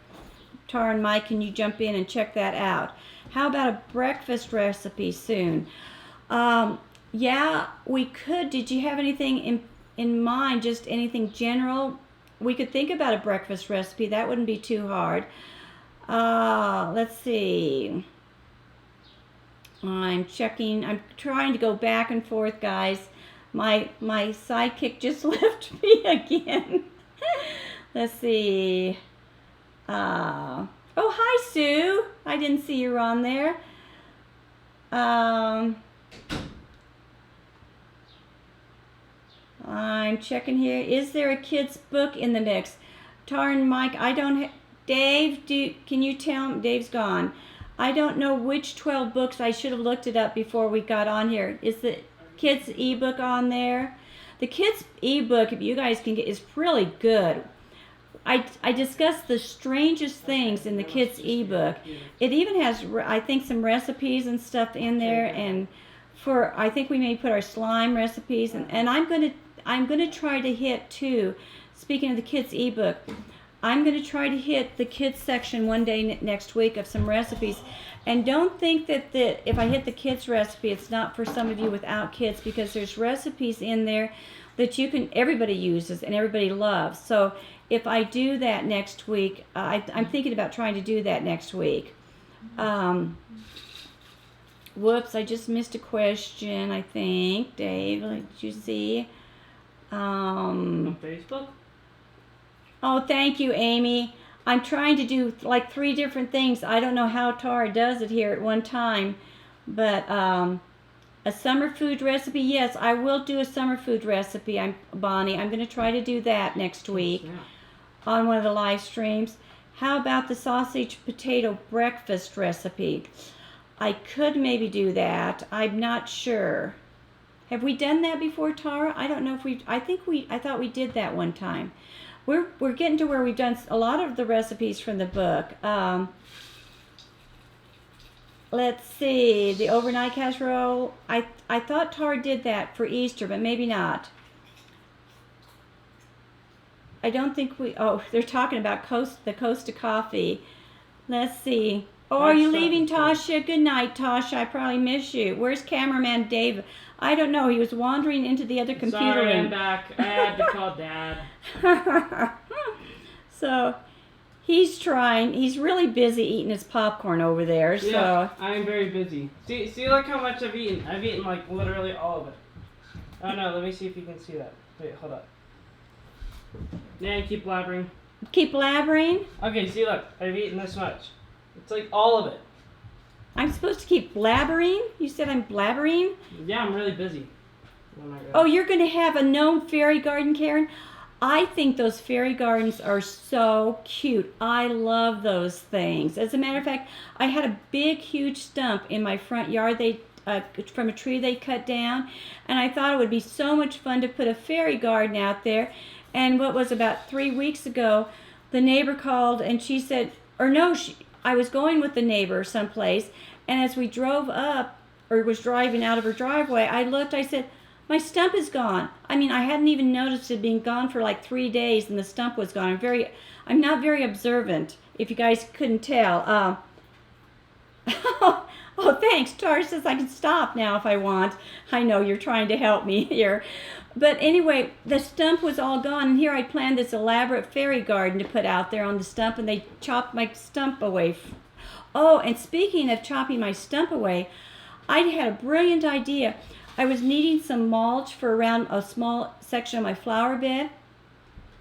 Tara and Mike, can you jump in and check that out? How about a breakfast recipe soon? Yeah, we could. Did you have anything in mind, just anything general? We could think about a breakfast recipe. That wouldn't be too hard. Let's see. I'm trying to go back and forth, guys. My sidekick just left me again. Let's see. Oh, hi, Sue. I didn't see you on there. I'm checking here. Is there a kid's book in the mix? Tara and Mike, I don't Dave, can you tell me? Dave's gone. I don't know which 12 books. I should have looked it up before we got on here. Is the kids' ebook on there? The kids' ebook, if you guys can get, is really good. I discussed the strangest things in the kids' ebook. It even has, I think, some recipes and stuff in there, and I think we may put our slime recipes, and I'm gonna try to hit too. Speaking of the kids' ebook, I'm gonna try to hit the kids section one day next week of some recipes, and don't think that if I hit the kids recipe, it's not for some of you without kids, because there's recipes in there that everybody uses and everybody loves. So if I do that next week, I'm thinking about trying to do that next week. Whoops, I just missed a question, I think. Dave, did you see? On Facebook? Oh, thank you, Amy. I'm trying to do like 3 different things. I don't know how Tara does it here at one time. But a summer food recipe, yes, I will do a summer food recipe, Bonnie. I'm going to try to do that next week on one of the live streams. How about the sausage potato breakfast recipe? I could maybe do that. I'm not sure. Have we done that before, Tara? I don't know if I thought we did that one time. We're getting to where we've done a lot of the recipes from the book. Let's see, the overnight casserole. I thought Tara did that for Easter, but maybe not. I don't think they're talking about the Costa coffee. Let's see. Oh, are you leaving, Tasha? Good night, Tasha. I probably miss you. Where's cameraman Dave? I don't know. He was wandering into the other computer room. Sorry, I'm back. I had to call Dad. So, he's trying. He's really busy eating his popcorn over there. So. Yeah, I'm very busy. See, look how much I've eaten. I've eaten like literally all of it. Oh no, let me see if you can see that. Wait, hold up. Yeah, keep blabbering. Keep blabbering? Okay, see, look. I've eaten this much. It's like all of it. I'm supposed to keep blabbering? You said I'm blabbering? Yeah, I'm really busy. Oh, you're going to have a gnome fairy garden, Karen? I think those fairy gardens are so cute. I love those things. As a matter of fact, I had a big, huge stump in my front yard from a tree they cut down, and I thought it would be so much fun to put a fairy garden out there. And what was about 3 weeks ago, the neighbor called, and she said, I was going with the neighbor someplace, and as we drove up, or was driving out of her driveway, I looked, I said, my stump is gone. I mean, I hadn't even noticed it being gone for like 3 days, and the stump was gone. I'm not very observant, if you guys couldn't tell. Oh, thanks. Tara says I can stop now if I want. I know you're trying to help me here. But anyway, the stump was all gone, and here I planned this elaborate fairy garden to put out there on the stump, and they chopped my stump away. Oh, and speaking of chopping my stump away, I had a brilliant idea. I was needing some mulch for around a small section of my flower bed,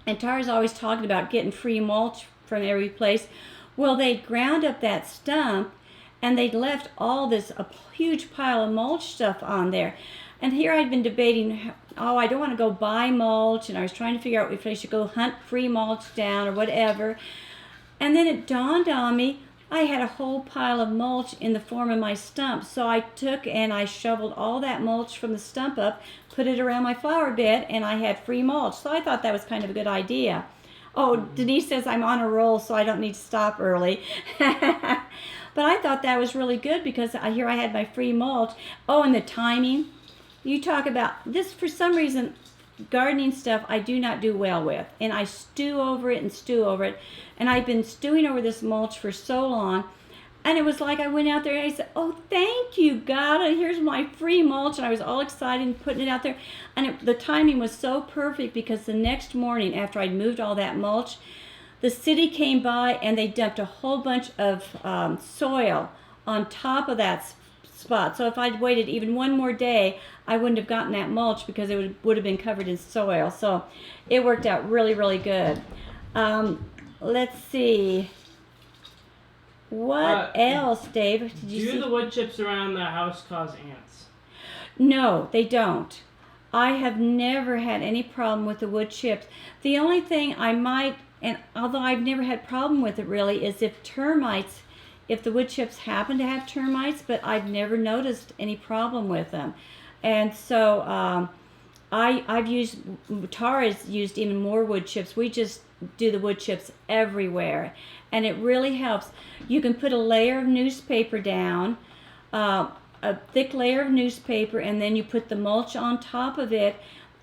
and Tara's always talking about getting free mulch from every place. Well, they'd ground up that stump, and they'd left a huge pile of mulch stuff on there. And here I'd been debating, I don't want to go buy mulch, and I was trying to figure out if I should go hunt free mulch down or whatever. And then it dawned on me, I had a whole pile of mulch in the form of my stump. So I took and I shoveled all that mulch from the stump up, put it around my flower bed, and I had free mulch. So I thought that was kind of a good idea. Oh, Denise says I'm on a roll, so I don't need to stop early. But I thought that was really good because here I had my free mulch. Oh, and the timing. you talk about this for some reason. Gardening stuff I do not do well with, and I stew over it and stew over it, and I've been stewing over this mulch for so long, and it was like I went out there and I said, oh, thank you God, and here's my free mulch, and I was all excited and putting it out there, and the timing was so perfect because the next morning after I'd moved all that mulch, the city came by and they dumped a whole bunch of soil on top of that spot. So if I'd waited even one more day, I wouldn't have gotten that mulch because it would have been covered in soil. So it worked out really, really good. Let's see. What else, Dave? Did you see? Do the wood chips around the house cause ants? No, they don't. I have never had any problem with the wood chips. The only thing I might, and although I've never had problem with it really, is if the wood chips happen to have termites, but I've never noticed any problem with them. And so Tara's used even more wood chips. We just do the wood chips everywhere, and it really helps. You can put a layer of newspaper down, a thick layer of newspaper, and then you put the mulch on top of it,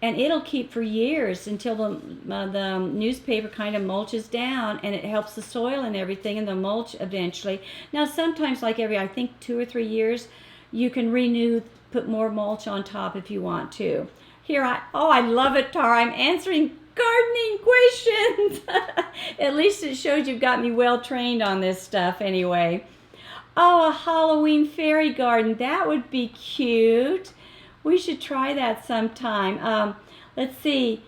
and it'll keep for years until the newspaper kind of mulches down, and it helps the soil and everything, and the mulch eventually. Now sometimes, like every, I think 2 or 3 years, you can put more mulch on top if you want to. I love it, Tara. I'm answering gardening questions. At least it shows you've got me well trained on this stuff anyway. Oh, a Halloween fairy garden. That would be cute. We should try that sometime. Let's see.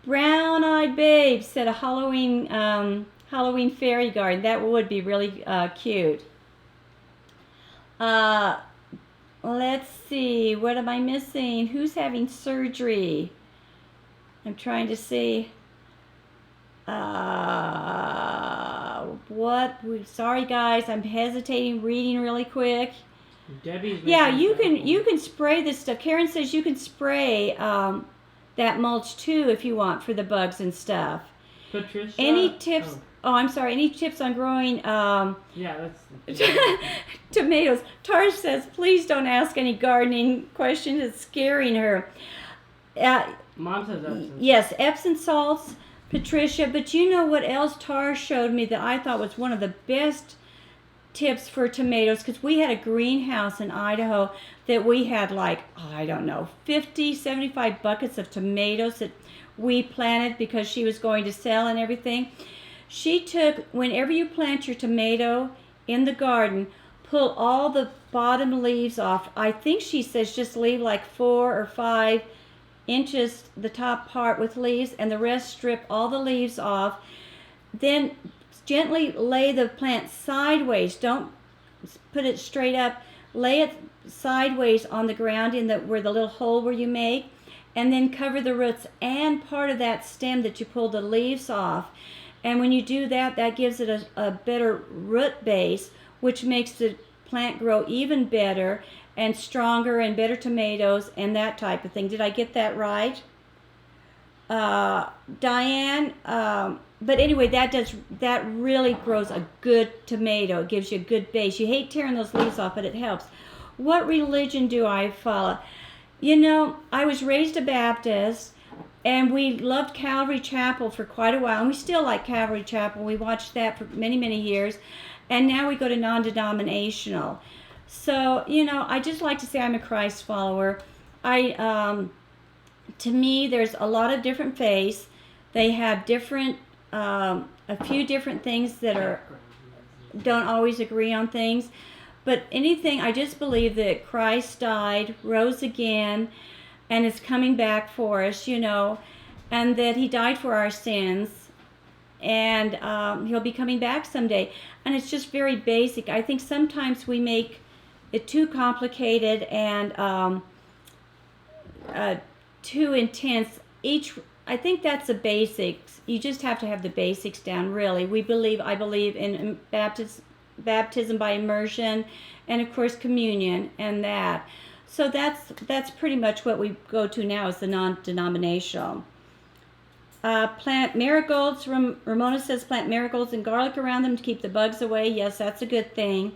Brown Eyed Babe said a Halloween fairy garden. That would be really cute. Let's see. What am I missing? Who's having surgery? I'm trying to see. Sorry guys, I'm hesitating, reading really quick. Debbie's you can spray this stuff. Karen says you can spray that mulch too if you want for the bugs and stuff. Patricia. Any tips? Oh, I'm sorry. Any tips on growing that's tomatoes? Tarsh says, please don't ask any gardening questions. It's scaring her. Mom says Epsom. Yes, Epsom salts, Patricia. But you know what else Tarsh showed me that I thought was one of the best tips for tomatoes, because we had a greenhouse in Idaho that we had 50, 75 buckets of tomatoes that we planted because she was going to sell and everything. She took, whenever you plant your tomato in the garden, pull all the bottom leaves off. I think she says just leave 4 or 5 inches the top part with leaves, and the rest strip all the leaves off. Then gently lay the plant sideways. Don't put it straight up. Lay it sideways on the ground where the little hole where you make, and then cover the roots and part of that stem that you pulled the leaves off. And when you do that, that gives it a better root base, which makes the plant grow even better and stronger and better tomatoes and that type of thing. Did I get that right? Diane, but anyway, that really grows a good tomato. It gives you a good base. You hate tearing those leaves off, but it helps. What religion do I follow? You know, I was raised a Baptist, and we loved Calvary Chapel for quite a while, and we still like Calvary Chapel. We watched that for many, many years, and now we go to non-denominational. So, I just like to say I'm a Christ follower. To me, there's a lot of different faiths. They have a few different things that don't always agree on things. But anything, I just believe that Christ died, rose again, and is coming back for us, and that he died for our sins, and he'll be coming back someday. And it's just very basic. I think sometimes we make it too complicated and too intense. I think that's the basics. You just have to have the basics down, really. I believe in baptism by immersion, and of course communion and that. So that's pretty much what we go to now, is the non-denominational. Plant marigolds. Ramona says plant marigolds and garlic around them to keep the bugs away. Yes, that's a good thing,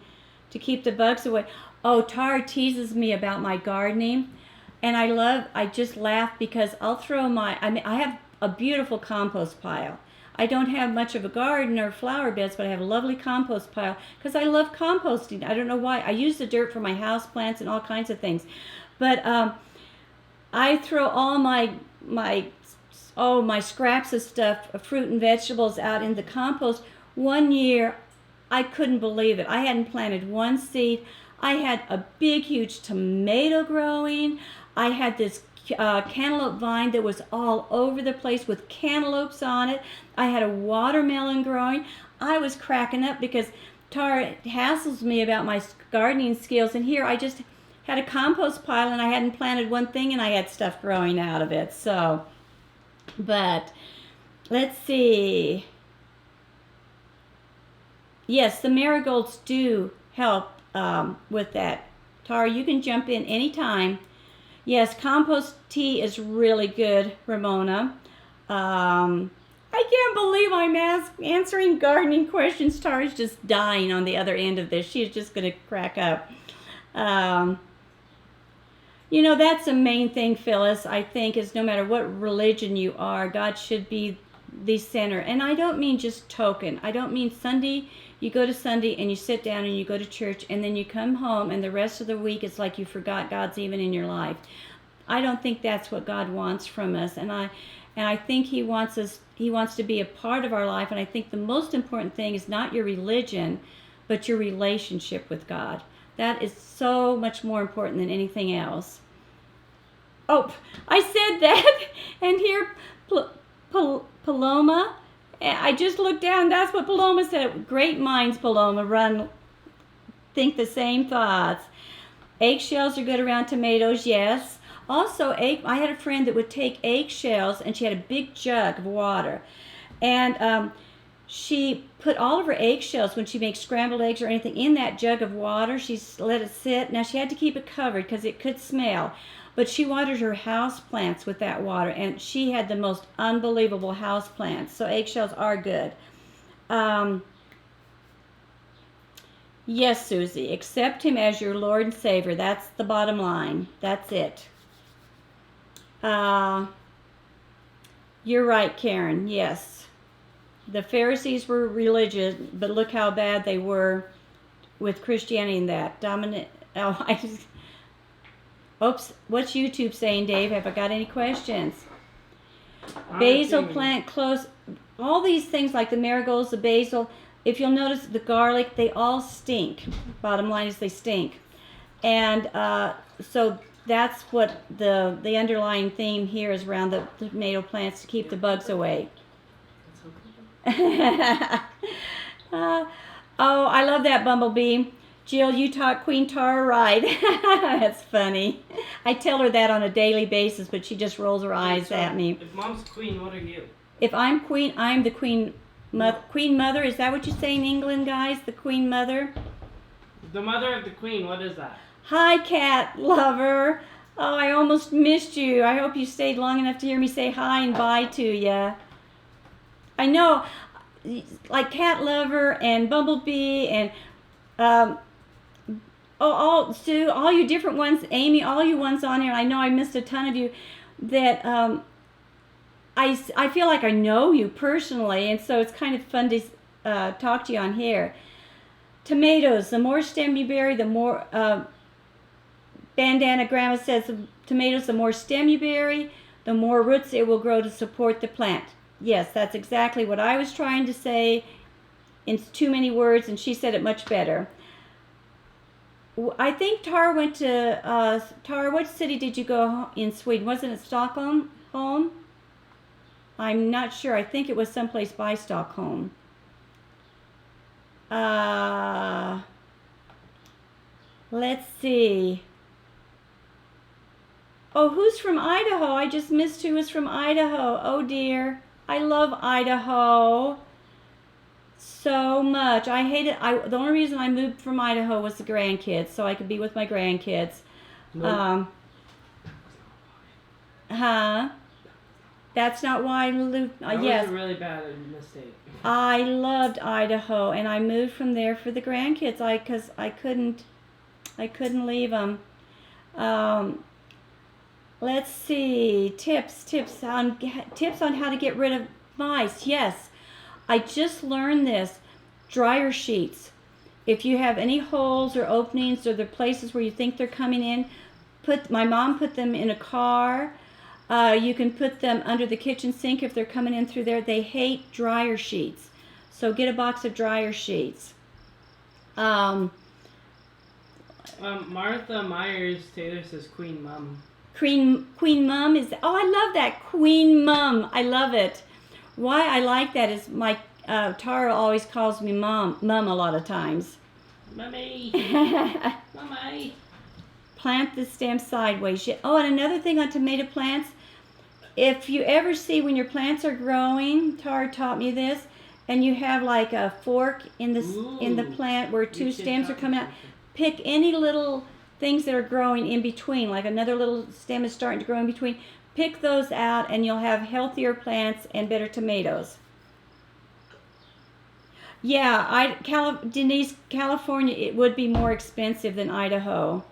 to keep the bugs away. Oh, Tara teases me about my gardening. And I just laugh because I'll throw I have a beautiful compost pile. I don't have much of a garden or flower beds, but I have a lovely compost pile because I love composting. I don't know why. I use the dirt for my house plants and all kinds of things. But I throw all my scraps of stuff, fruit and vegetables out in the compost. One year, I couldn't believe it. I hadn't planted one seed. I had a big, huge tomato growing. I had this cantaloupe vine that was all over the place with cantaloupes on it. I had a watermelon growing. I was cracking up because Tara hassles me about my gardening skills, and here I just had a compost pile and I hadn't planted one thing and I had stuff growing out of it. So, but let's see. Yes, the marigolds do help with that. Tara, you can jump in anytime. Yes, compost tea is really good, Ramona. I can't believe I'm answering gardening questions. Tara's just dying on the other end of this. She's just going to crack up. You know, that's the main thing, Phyllis, I think, is no matter what religion you are, God should be the center. And I don't mean just token. I don't mean Sunday, you go to Sunday and you sit down and you go to church and then you come home and the rest of the week it's like you forgot God's even in your life. I don't think that's what God wants from us. And I think He wants to be a part of our life. And I think the most important thing is not your religion, but your relationship with God. That is so much more important than anything else. Oh, I said that, and here, Paloma, I just looked down, that's what Paloma said. Great minds, Paloma, think the same thoughts. Eggshells are good around tomatoes, yes. Also, I had a friend that would take eggshells, and she had a big jug of water, and she put all of her eggshells when she makes scrambled eggs or anything in that jug of water. She let it sit. Now, she had to keep it covered because it could smell. But she watered her house plants with that water, and she had the most unbelievable house plants. So eggshells are good. Yes, Susie, accept Him as your Lord and Savior. That's the bottom line. That's it. You're right, Karen. Yes. The Pharisees were religious, but look how bad they were with Christianity and that. Oops, what's YouTube saying, Dave? Have I got any questions? Basil plant close. All these things like the marigolds, the basil, if you'll notice the garlic, they all stink. Bottom line is they stink. And so that's what the underlying theme here is around the tomato plants to keep the bugs away. Oh, I love that, Bumblebee. Jill, you taught Queen Tara right. That's funny. I tell her that on a daily basis, but she just rolls her eyes at me. If Mom's queen, what are you? If I'm queen, I'm the queen mother. Is that what you say in England, guys? The queen mother? The mother of the queen, what is that? Hi, cat lover. Oh, I almost missed you. I hope you stayed long enough to hear me say hi and bye to you. I know, like cat lover and Bumblebee and Sue, all you different ones, Amy, all you ones on here. I know I missed a ton of you that I feel like I know you personally, and so it's kind of fun to talk to you on here. Tomatoes, the more stem you bury, the more Bandana Grandma says tomatoes, the more stem you bury, the more roots it will grow to support the plant. Yes, that's exactly what I was trying to say in too many words, and she said it much better. I think Tara went to, Tara, what city did you go in Sweden? Wasn't it Stockholm? I'm not sure. I think it was someplace by Stockholm. Let's see. Oh, who's from Idaho? I just missed who was from Idaho. Oh, dear. I love Idaho so much. I hate it. The only reason I moved from Idaho was the grandkids, so I could be with my grandkids. Nope. That's not why I moved. That Yes. was a really bad mistake. I loved Idaho, and I moved from there for the grandkids. Because I couldn't leave them. Let's see. Tips on how to get rid of mice. Yes, I just learned this. Dryer sheets. If you have any holes or openings or the places where you think they're coming in, my mom put them in a car. You can put them under the kitchen sink if they're coming in through there. They hate dryer sheets. So get a box of dryer sheets. Martha Myers Taylor says Queen Mum. Queen Mum is, oh, I love that. Queen Mum. I love it. Why I like that is my Tara always calls me Mum a lot of times. Mummy. Mummy. Plant the stem sideways. Oh, and another thing on tomato plants, if you ever see when your plants are growing, Tara taught me this, and you have like a fork in the plant where two stems are coming out, pick any little things that are growing in between, like another little stem is starting to grow in between. Pick those out and you'll have healthier plants and better tomatoes. Yeah, Denise, California, it would be more expensive than Idaho.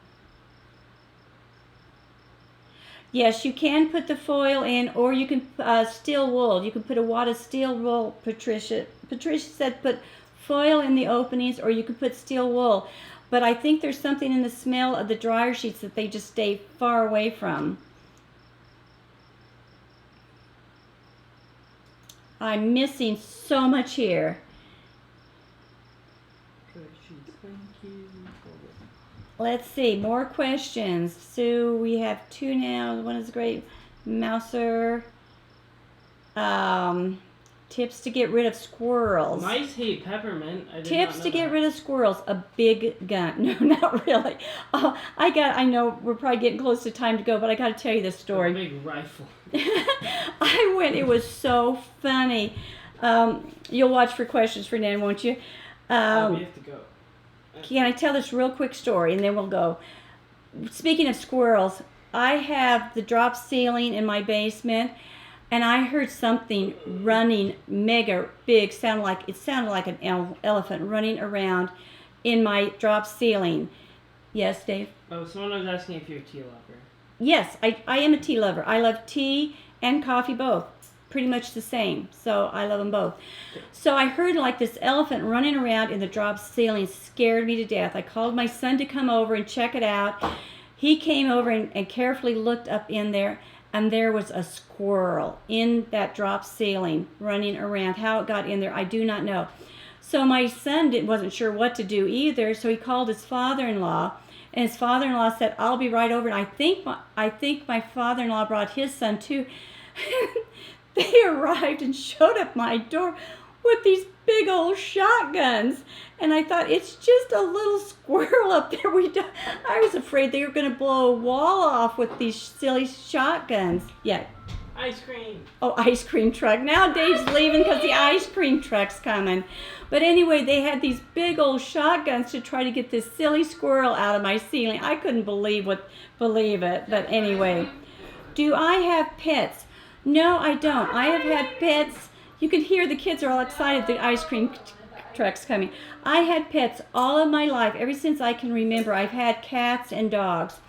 Yes, you can put the foil in, or you can steel wool. You can put a wad of steel wool, Patricia. Patricia said put foil in the openings, or you could put steel wool. But I think there's something in the smell of the dryer sheets that they just stay far away from. I'm missing so much here. Let's see, more questions. Sue, we have two now. One is great. Mouser. Tips to get rid of squirrels. Mice hate peppermint. Tips to get rid of squirrels. A big gun. No, not really. Oh, I know we're probably getting close to time to go, but I got to tell you this story. A big rifle. It was so funny. You'll watch for questions for Nan, won't you? We have to go. Can I tell this real quick story and then we'll go? Speaking of squirrels, I have the drop ceiling in my basement, and I heard something running mega big. It sounded like an elephant running around in my drop ceiling. Yes, Dave? Oh, someone was asking if you're a tea lover. Yes, I am a tea lover. I love tea and coffee both. Pretty much the same. So I love them both. So I heard like this elephant running around in the drop ceiling. Scared me to death. I called my son to come over and check it out. He came over and carefully looked up in there, and there was a squirrel in that drop ceiling running around. How it got in there, I do not know. So my son wasn't sure what to do either, so he called his father-in-law, and his father-in-law said, I'll be right over. And I think my father-in-law brought his son too. They arrived and showed up my door with these big old shotguns. And I thought, it's just a little squirrel up there. I was afraid they were going to blow a wall off with these silly shotguns. Yeah. Ice cream. Oh, ice cream truck. Now Dave's leaving because the ice cream truck's coming. But anyway, they had these big old shotguns to try to get this silly squirrel out of my ceiling. I couldn't believe it. But anyway, do I have pets? No, I don't. I have had pets. You can hear the kids are all excited the ice cream truck's coming. I had pets all of my life. Ever since I can remember, I've had cats and dogs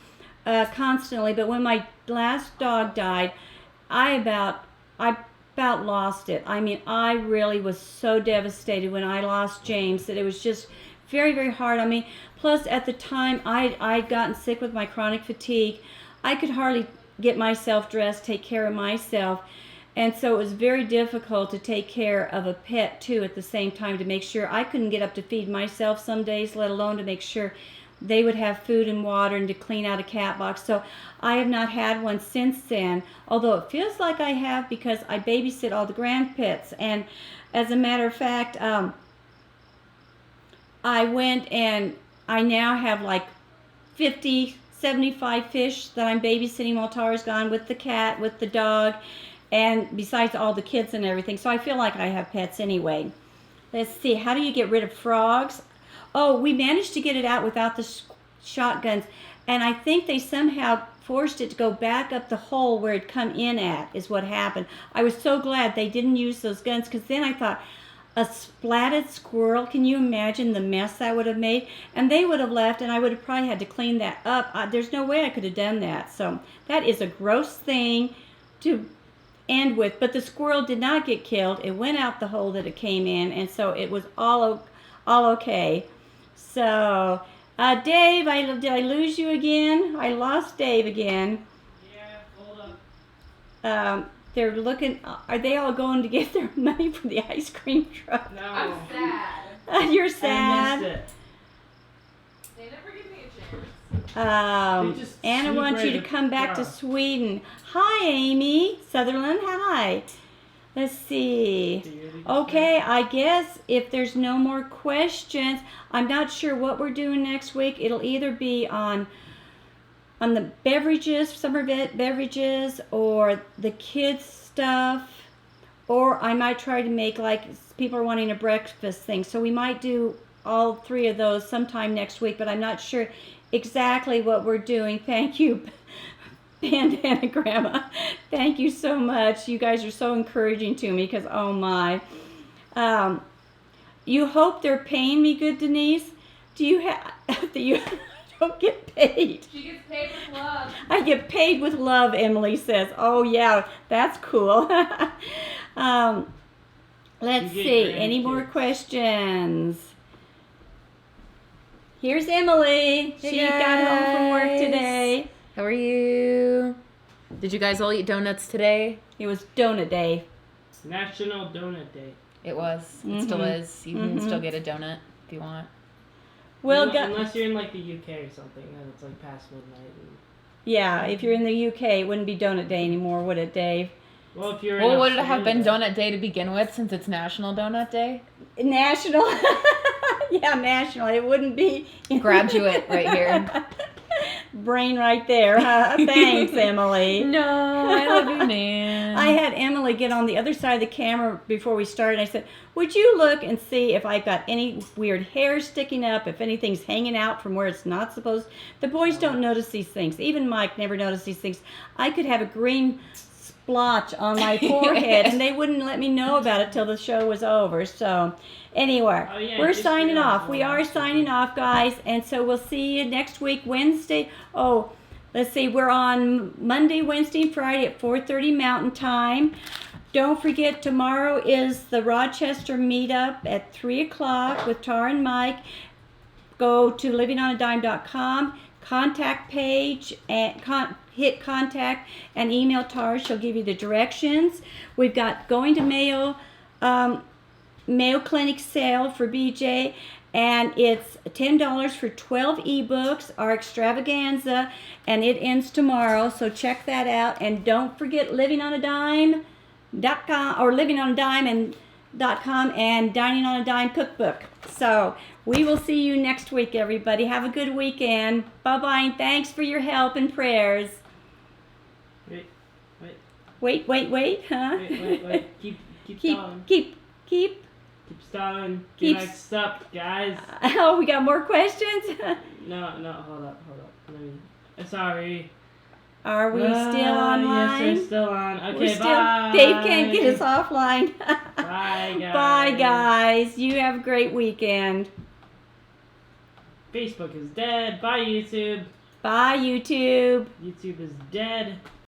constantly. But when my last dog died, I about lost it. I mean, I really was so devastated when I lost James that it was just very, very hard on me. Plus, at the time, I'd gotten sick with my chronic fatigue. I could hardly get myself dressed, take care of myself. And so it was very difficult to take care of a pet too at the same time, to make sure I couldn't get up to feed myself some days, let alone to make sure they would have food and water and to clean out a cat box. So I have not had one since then, although it feels like I have because I babysit all the grand pets. And as a matter of fact, I went and I now have like 75 fish that I'm babysitting while Tara's gone, with the cat, with the dog, and besides all the kids and everything. So I feel like I have pets anyway. Let's see, how do you get rid of frogs? Oh, we managed to get it out without the shotguns, and I think they somehow forced it to go back up the hole where it come in at, is what happened. I was so glad they didn't use those guns, because then I thought, a splatted squirrel. Can you imagine the mess that would have made? And they would have left, and I would have probably had to clean that up. There's no way I could have done that. So that is a gross thing to end with. But the squirrel did not get killed. It went out the hole that it came in, and so it was all okay. So, Dave, did I lose you again? I lost Dave again. Yeah, hold up. They're looking. Are they all going to get their money for the ice cream truck? No. I'm sad. You're I sad. missed it. They never give me a chance. They just Anna sneak wants you right to come back to across. Sweden. Hi, Amy Sutherland. Hi. Let's see. Okay, I guess if there's no more questions, I'm not sure what we're doing next week. It'll either be on the beverages, summer beverages, or the kids stuff, or I might try to make, like, people are wanting a breakfast thing, so we might do all three of those sometime next week, but I'm not sure exactly what we're doing. Thank you, Bandana Grandma. Thank you so much. You guys are so encouraging to me, because oh my. You hope they're paying me good, Denise? Do you have, you don't get paid? She gets paid with love. I get paid with love, Emily says. Oh yeah, that's cool. Let's You get see, any grandkids. more questions? Here's Emily. Hey, She got home from work guys. today. How are you? Did you guys all eat donuts today? It was donut day. National Donut Day. It was. It still Mhm. is. You can still get a donut if you want. Well, Unless you're in like the UK or something, then it's like past midnight. yeah, if you're in the UK, it wouldn't be donut day anymore, would it, Dave? Well, if you're Well, in would it have been Australia- Donut Day to begin with since it's National Donut Day? National. Yeah, national. It wouldn't be. Graduate right here. Brain right there, huh? Thanks, Emily. No, I love you, man. I had Emily get on the other side of the camera before we started. I said, would you look and see if I've got any weird hair sticking up, if anything's hanging out from where it's not supposed. The boys don't notice these things. Even Mike never noticed these things. I could have a green splotch on my forehead, and they wouldn't let me know about it till the show was over. So anyway, Oh, yeah, we're just signing realized off. We one are last signing thing. off, guys. And so we'll see you next week, Wednesday. Oh, let's see. We're on Monday, Wednesday, and Friday at 4:30 Mountain Time. Don't forget, tomorrow is the Rochester Meetup at 3 o'clock with Tara and Mike. Go to livingonadime.com, contact page, and hit contact and email Tara. She'll give you the directions. We've got going to Mayo Clinic sale for BJ, and it's $10 for 12 ebooks, our extravaganza, and it ends tomorrow, so check that out. And don't forget livingonadime.com or livingonadime.com and Dining on a Dime cookbook. So we will see you next week, everybody. Have a good weekend. Bye-bye, and thanks for your help and prayers. Wait, huh? Wait. Keep stalling. Keep. Keep stalling. Keep- Next up, guys. Oh, we got more questions? No, hold up. Sorry. Are we still online? Yes, we're still on. Okay, We're still. bye. Dave can't get us offline. Bye, guys. Bye, guys. You have a great weekend. Facebook is dead. Bye, YouTube. Bye, YouTube. YouTube is dead.